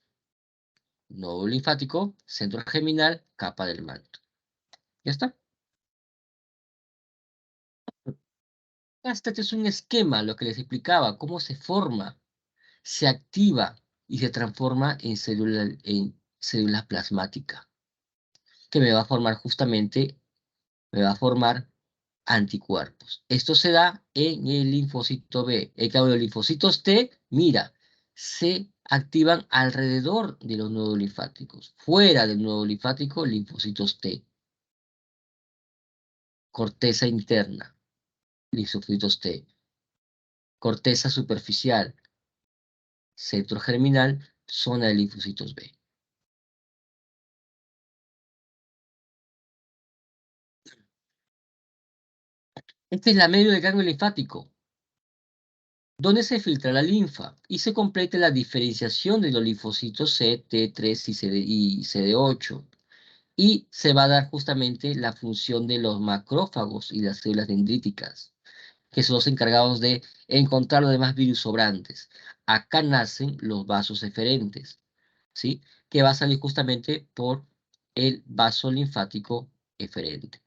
Nódulo linfático, centro geminal, capa del manto. ¿Ya está? Este es un esquema, lo que les explicaba, cómo se forma, se activa y se transforma en célula plasmática, que me va a formar justamente, me va a formar anticuerpos. Esto se da en el linfocito B. En cambio, los linfocitos T, mira, se activan alrededor de los nódulos linfáticos. Fuera del nódulo linfático, linfocitos T. Corteza interna, linfocitos T. Corteza superficial, centro germinal, zona de linfocitos B. Esta es la medio del ganglio linfático, donde se filtra la linfa y se completa la diferenciación de los linfocitos C, T3 y CD8. Y se va a dar justamente la función de los macrófagos y las células dendríticas, que son los encargados de encontrar los demás virus sobrantes. Acá nacen los vasos eferentes, ¿sí? Que va a salir justamente por el vaso linfático eferente.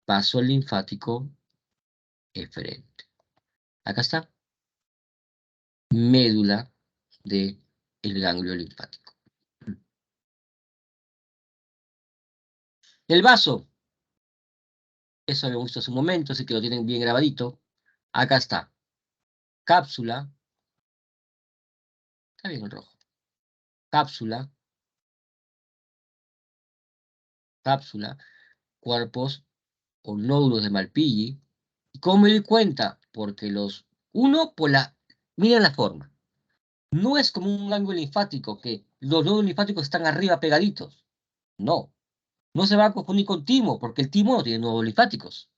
Vaso linfático eferente. Acá está. Médula del ganglio linfático. El vaso, eso habíamos visto hace un momento, así que lo tienen bien grabadito. Acá está. Cápsula. Está bien el rojo. Cápsula. Cápsula. Cuerpos o nódulos de Malpighi. ¿Y cómo me doy cuenta? Porque uno, por miren la forma. No es como un ganglio linfático, que los nódulos linfáticos están arriba pegaditos. No. No se va a confundir con timo, porque el timo no tiene nódulos linfáticos.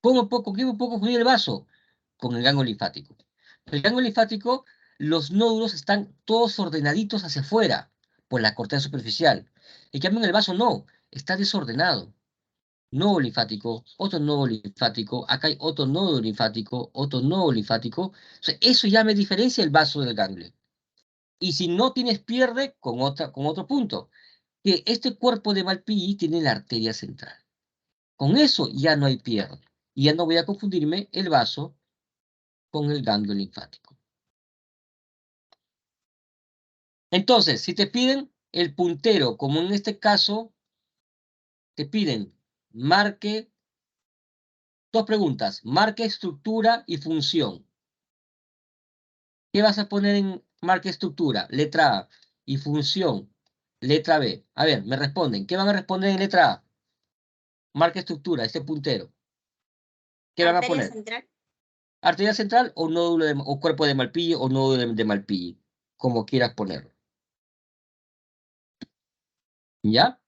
¿Con qué me puedo confundir el vaso? Con el ganglio linfático. El ganglio linfático, los nódulos están todos ordenaditos hacia afuera, por la corteza superficial. En cambio, en el vaso no, está desordenado. Nódulo linfático, otro nódulo linfático, acá hay otro nódulo linfático, otro nódulo linfático. O sea, eso ya me diferencia el vaso del ganglio. Y si no tienes, pierde con otro punto, que este cuerpo de Malpighi tiene la arteria central. Con eso ya no hay pierde. Y ya no voy a confundirme el vaso con el ganglio linfático. Entonces, si te piden el puntero, como en este caso, te piden marque, dos preguntas, marque estructura y función. ¿Qué vas a poner en marque estructura? Letra A. Y función, letra B. A ver, me responden. ¿Qué van a responder en letra A? Marca estructura, este puntero. ¿Qué van a Arteria poner? central. Arteria central o nódulo o cuerpo de Malpighi o nódulo de Malpighi, como quieras ponerlo. ¿Ya?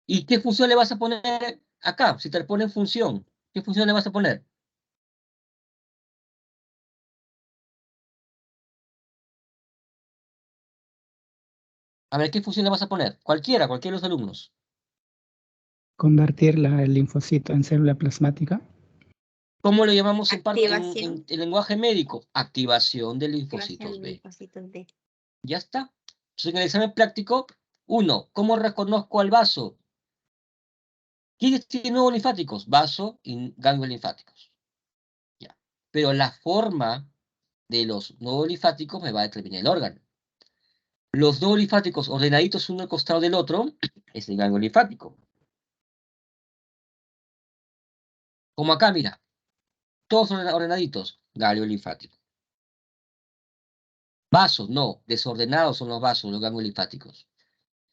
¿Y qué función le vas a poner acá? Si te pone función, ¿qué función le vas a poner? A ver, ¿qué función le vas a poner? Cualquiera de los alumnos. Convertir el linfocito en célula plasmática. ¿Cómo lo llamamos en Activación. el lenguaje médico? Activación de linfocitos Activación de B. linfocitos B. Ya está. Entonces, en el examen práctico, 1. ¿Cómo reconozco al vaso? ¿Quiénes tienen nuevos linfáticos? Vaso y ganglios linfáticos. Ya. Pero la forma de los nuevos linfáticos me va a determinar el órgano. Los nuevos linfáticos ordenaditos uno al costado del otro es el ganglio linfático. Como acá, mira. Todos ordenaditos, ganglio linfático. Vasos, no. Desordenados son los vasos, los ganglios linfáticos.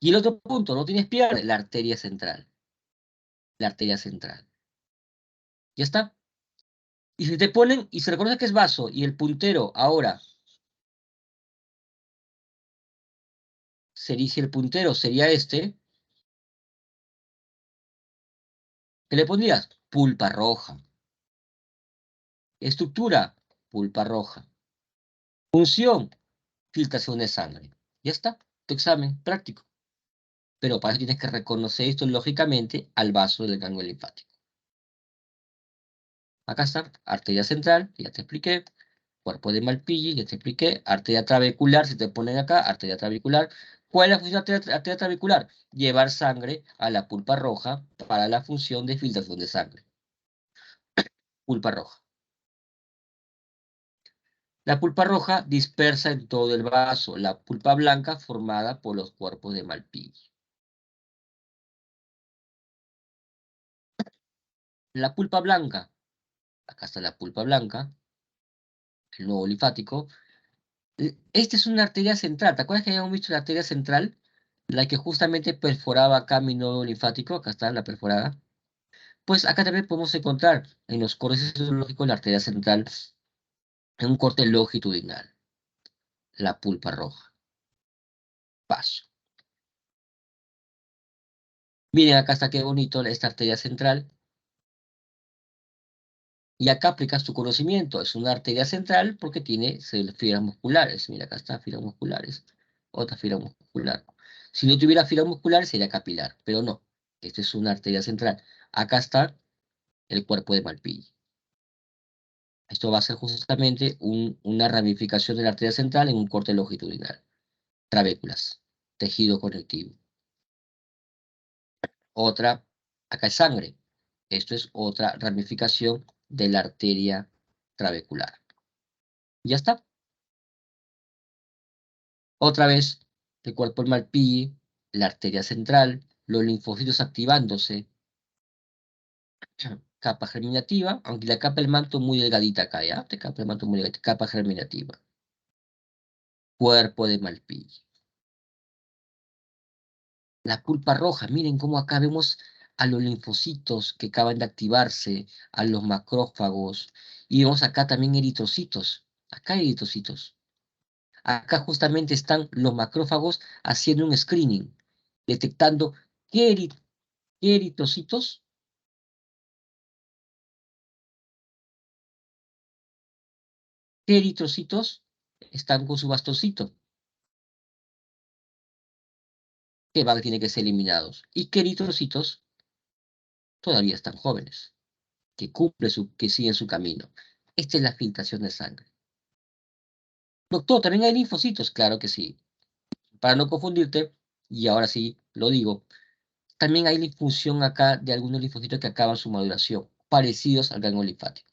Y el otro punto, no tienes pierde, la arteria central. La arteria central. ¿Ya está? Y si te ponen, y se reconoce que es vaso, y el puntero ahora, si el puntero sería este, ¿qué le pondrías? Pulpa roja. Estructura, pulpa roja. Función, filtración de sangre. Ya está, tu examen práctico. Pero para eso tienes que reconocer esto lógicamente al vaso del ganglio linfático. Acá está, arteria central, ya te expliqué. Cuerpo de Malpighi, ya te expliqué. Arteria trabecular, si te ponen acá, arteria trabecular. ¿Cuál es la función de arteria trabecular? Llevar sangre a la pulpa roja para la función de filtración de sangre. Pulpa roja. La pulpa roja dispersa en todo el vaso. La pulpa blanca formada por los cuerpos de Malpighi. La pulpa blanca. Acá está la pulpa blanca. El nodo linfático. Esta es una arteria central. ¿Te acuerdas que habíamos visto la arteria central? La que justamente perforaba acá mi nodo linfático. Acá está la perforada. Pues acá también podemos encontrar en los cortes histológicos la arteria central en un corte longitudinal. La pulpa roja. Paso. Miren acá está qué bonito esta arteria central. Y acá aplicas tu conocimiento. Es una arteria central porque tiene fibras musculares. Mira, acá está fibras musculares. Otra fibra muscular. Si no tuviera fibra muscular sería capilar, pero no. Esta es una arteria central. Acá está el cuerpo de Malpighi. Esto va a ser justamente una ramificación de la arteria central en un corte longitudinal. Trabéculas, tejido conectivo. Otra, acá es sangre. Esto es otra ramificación de la arteria trabecular. Ya está. Otra vez, el cuerpo del Malpighi, la arteria central, los linfocitos activándose, capa germinativa, aunque la capa del manto muy delgadita acá, ¿ya? La capa del manto muy delgadita, capa germinativa. Cuerpo de Malpighi. La pulpa roja, miren cómo acá vemos a los linfocitos que acaban de activarse, a los macrófagos, y vemos acá también eritrocitos. Acá hay eritrocitos. Acá justamente están los macrófagos haciendo un screening, detectando qué eritrocitos están con su bastoncito, que tienen que ser eliminados, y qué eritrocitos todavía están jóvenes, que siguen su camino. Esta es la filtración de sangre. Doctor, ¿también hay linfocitos? Claro que sí. Para no confundirte, y ahora sí lo digo, también hay función acá de algunos linfocitos que acaban su maduración, parecidos al ganglio linfático.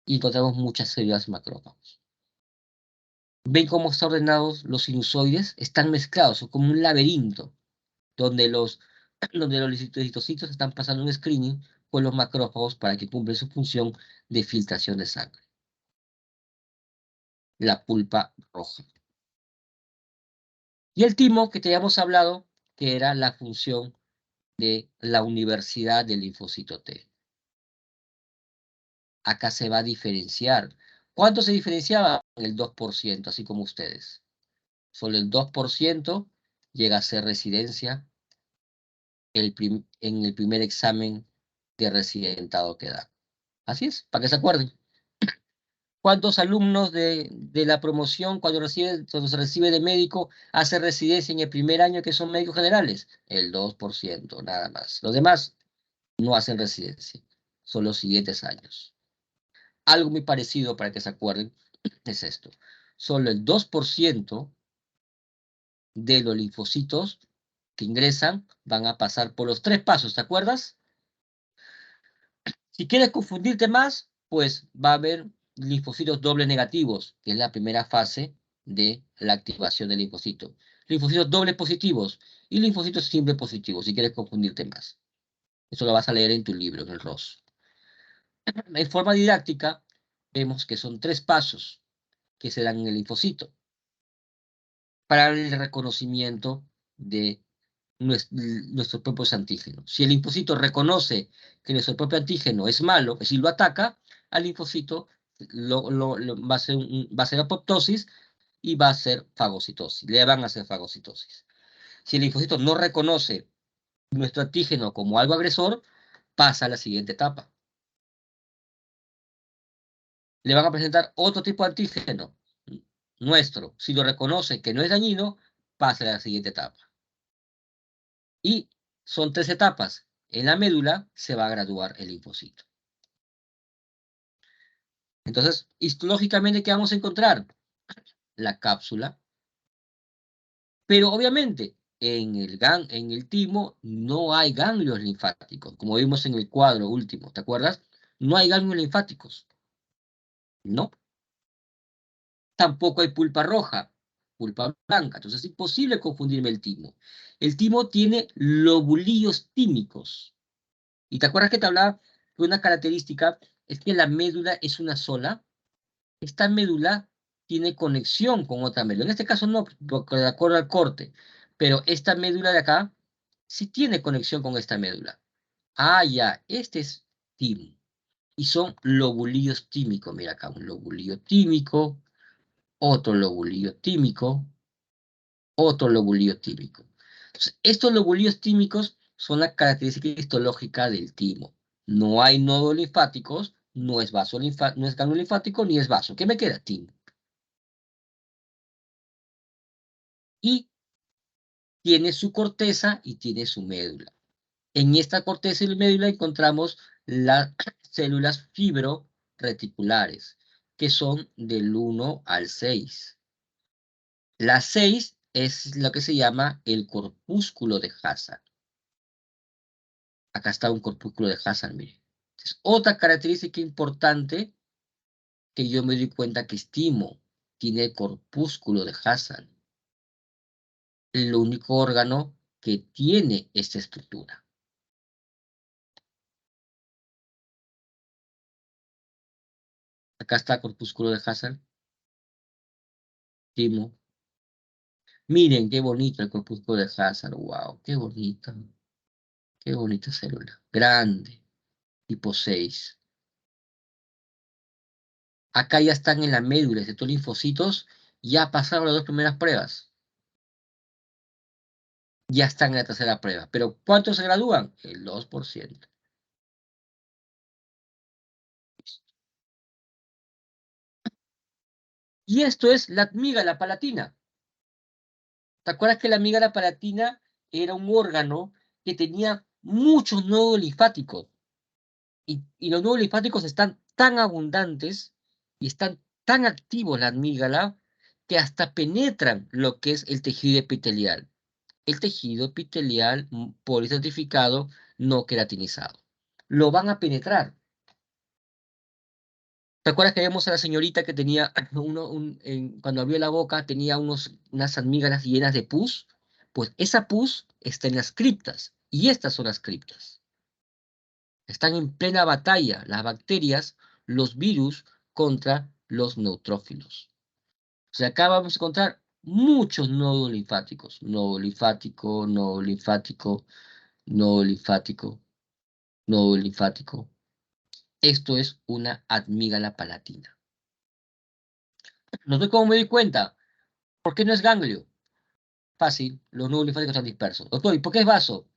Y encontramos muchas células macrófagos. ¿Ven cómo están ordenados los sinusoides? Están mezclados, son como un laberinto, donde donde los linfocitos están pasando un screening con los macrófagos para que cumplan su función de filtración de sangre. La pulpa roja. Y el timo que te habíamos hablado, que era la función de la universidad del linfocito T. Acá se va a diferenciar. ¿Cuánto se diferenciaba? El 2%, así como ustedes. Solo el 2% llega a ser residencia en el primer examen de residentado que da. Así es, para que se acuerden. ¿Cuántos alumnos de la promoción cuando se recibe de médico hace residencia en el primer año que son médicos generales? El 2%, nada más. Los demás no hacen residencia. Son los siguientes años. Algo muy parecido para que se acuerden es esto. Solo el 2% de los linfocitos que ingresan van a pasar por los 3 pasos, ¿te acuerdas? Si quieres confundirte más, pues va a haber linfocitos dobles negativos, que es la primera fase de la activación del linfocito. Linfocitos dobles positivos y linfocitos simples positivos, si quieres confundirte más. Eso lo vas a leer en tu libro, en el ROS. En forma didáctica, vemos que son 3 pasos que se dan en el linfocito para el reconocimiento de nuestros propios antígenos. Si el linfocito reconoce que nuestro propio antígeno es malo, es decir, lo ataca, al linfocito va a ser apoptosis y va a ser fagocitosis. Le van a hacer fagocitosis. Si el linfocito no reconoce nuestro antígeno como algo agresor, pasa a la siguiente etapa. Le van a presentar otro tipo de antígeno nuestro. Si lo reconoce que no es dañino, pasa a la siguiente etapa. Y son 3 etapas. En la médula se va a graduar el linfocito. Entonces, histológicamente, ¿qué vamos a encontrar? La cápsula. Pero obviamente, en el timo no hay ganglios linfáticos, como vimos en el cuadro último, ¿te acuerdas? No hay ganglios linfáticos. No. Tampoco hay pulpa roja, pulpa blanca. Entonces es imposible confundirme el timo. El timo tiene lobulillos tímicos. ¿Y te acuerdas que te hablaba que una característica es que la médula es una sola? Esta médula tiene conexión con otra médula. En este caso no, de acuerdo al corte. Pero esta médula de acá sí tiene conexión con esta médula. Ah, ya, este es timo. Y son lobulillos tímicos. Mira acá, un lobulillo tímico, otro lobulillo tímico, otro lobulillo tímico. Entonces, estos lobulillos tímicos son la característica histológica del timo. No hay nodos linfáticos, no es no es ganglio linfático, ni es vaso. ¿Qué me queda? Timo. Y tiene su corteza y tiene su médula. En esta corteza y médula encontramos las células fibroreticulares, que son del 1 al 6. La 6 es lo que se llama el corpúsculo de Hazard. Acá está un corpúsculo de Hazard, mire. Es otra característica importante que yo me doy cuenta que estimo. Tiene el corpúsculo de Hazard. El único órgano que tiene esta estructura. Acá está el corpúsculo de Hazard. Timo. Miren qué bonito el corpúsculo de Hazard. Wow, qué bonita. Qué bonita célula. Grande. Tipo 6. Acá ya están en la médula. Estos linfocitos ya pasaron las 2 primeras pruebas. Ya están en la tercera prueba. Pero ¿cuántos se gradúan? El 2%. Y esto es la amígdala palatina. ¿Te acuerdas que la amígdala palatina era un órgano que tenía muchos nodos linfáticos? Y los nodos linfáticos están tan abundantes y están tan activos la amígdala que hasta penetran lo que es el tejido epitelial. El tejido epitelial poliestratificado no queratinizado. Lo van a penetrar. ¿Te acuerdas que vemos a la señorita que tenía, cuando abrió la boca, tenía unas amígdalas llenas de pus? Pues esa pus está en las criptas, y estas son las criptas. Están en plena batalla las bacterias, los virus, contra los neutrófilos. O sea, acá vamos a encontrar muchos nodos linfáticos. Nodo linfático, nodo linfático. nodo linfático, nodo linfático. Esto es una amígdala palatina. No sé cómo me di cuenta. ¿Por qué no es ganglio? Fácil, los nodos linfáticos están dispersos. Doctor, ¿y por qué es vaso?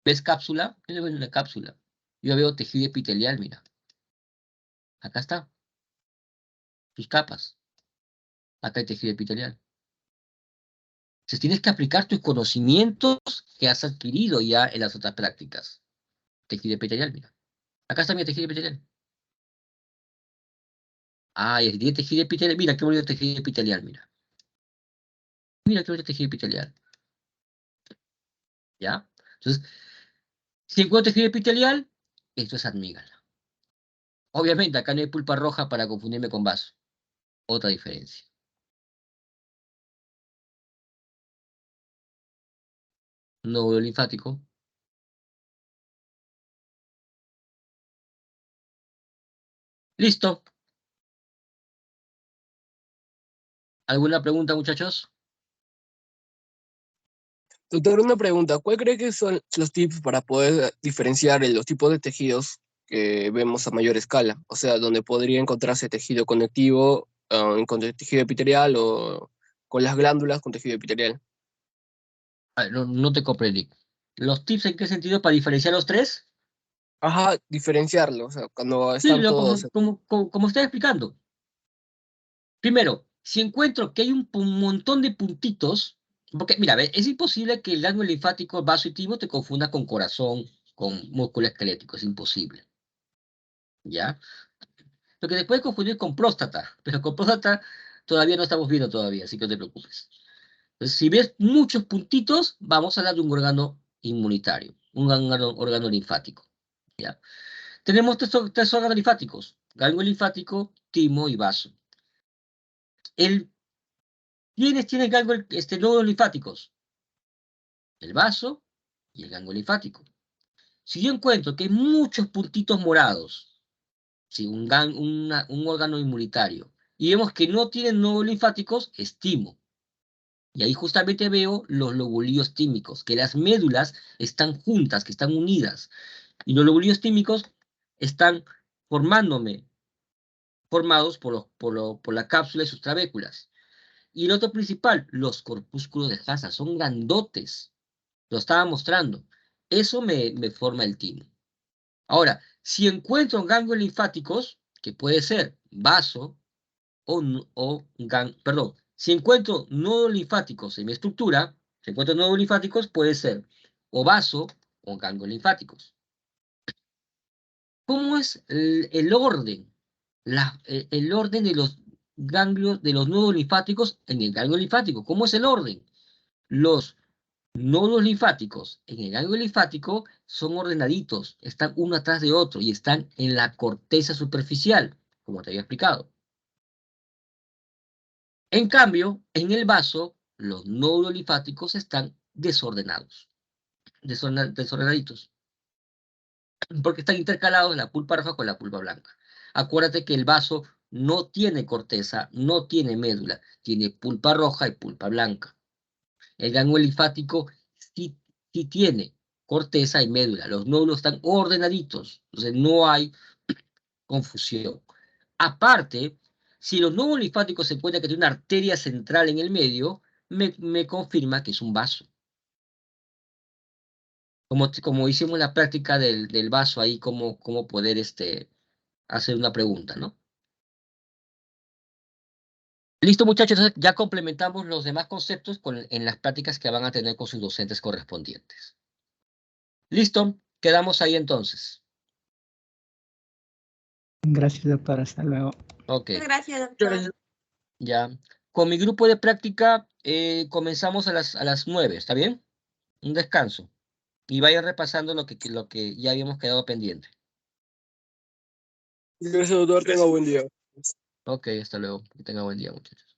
¿Ves cápsula? Yo no veo una cápsula. Yo veo tejido epitelial, mira. Acá está. Sus capas. Acá hay tejido epitelial. Entonces tienes que aplicar tus conocimientos que has adquirido ya en las otras prácticas. Tejido epitelial, mira. Acá está mi tejido epitelial. Ah, y tiene tejido epitelial. Mira qué bonito tejido epitelial, mira. Mira qué bonito tejido epitelial. ¿Ya? Entonces, si encuentro tejido epitelial, esto es amígdala. Obviamente, acá no hay pulpa roja para confundirme con vaso. Otra diferencia. Nódulo linfático. Listo. ¿Alguna pregunta, muchachos? Doctor, una pregunta. ¿Cuál cree que son los tips para poder diferenciar los tipos de tejidos que vemos a mayor escala? O sea, donde podría encontrarse tejido conectivo con tejido epitelial o con las glándulas con tejido epitelial. No te comprendí. ¿Los tips en qué sentido para diferenciar los tres? Ajá, diferenciarlo, o sea, cuando Sí, están todos. como estoy explicando. Primero, si encuentro que hay un montón de puntitos, porque mira, ve, es imposible que el ganglio linfático vaso y timo te confunda con corazón, con músculo esquelético, es imposible. ¿Ya? Lo que te puede confundir con próstata, pero con próstata todavía no estamos viendo todavía, así que no te preocupes. Entonces, si ves muchos puntitos, vamos a hablar de un órgano inmunitario, un órgano linfático. ¿Ya? Tenemos tres órganos linfáticos, ganglio linfático, timo y vaso. ¿Quiénes tienen nódulos linfáticos? El vaso y el ganglio linfático. Si yo encuentro que hay muchos puntitos morados, ¿sí? un órgano inmunitario, y vemos que no tienen nódulos linfáticos, es timo. Y ahí justamente veo los lobulillos tímicos, que las médulas están juntas, que están unidas. Y los lobulillos tímicos están formados por la cápsula y sus trabéculas. Y el otro principal, los corpúsculos de Hasa, son grandotes. Lo estaba mostrando. Eso me forma el timo. Ahora, si encuentro ganglios linfáticos, que puede ser vaso perdón, si encuentro nódulos linfáticos en mi estructura, si encuentro nódulos linfáticos, puede ser o vaso o ganglios linfáticos. ¿Cómo es el orden? El orden de los ganglios, de los nódulos linfáticos en el ganglio linfático. ¿Cómo es el orden? Los nódulos linfáticos en el ganglio linfático son ordenaditos, están uno atrás de otro y están en la corteza superficial, como te había explicado. En cambio, en el vaso, los nódulos linfáticos están desordenados, desordenaditos, porque están intercalados la pulpa roja con la pulpa blanca. Acuérdate que el vaso no tiene corteza, no tiene médula, tiene pulpa roja y pulpa blanca. El ganglio linfático sí, sí tiene corteza y médula. Los nódulos están ordenaditos, entonces no hay confusión. Aparte, si los nódulos linfáticos se encuentran que tiene una arteria central en el medio, me confirma que es un vaso. Como hicimos la práctica del vaso ahí, cómo poder hacer una pregunta, ¿no? Listo, muchachos, entonces ya complementamos los demás conceptos en las prácticas que van a tener con sus docentes correspondientes. Listo, quedamos ahí entonces. Gracias, doctor. Hasta luego. Ok, Gracias, doctor. ya. Con mi grupo de práctica comenzamos a las 9, ¿está bien? Un descanso. Y vayan repasando lo que ya habíamos quedado pendiente. Gracias, doctor. Tenga buen día. Ok, hasta luego. Que tenga buen día, muchachos.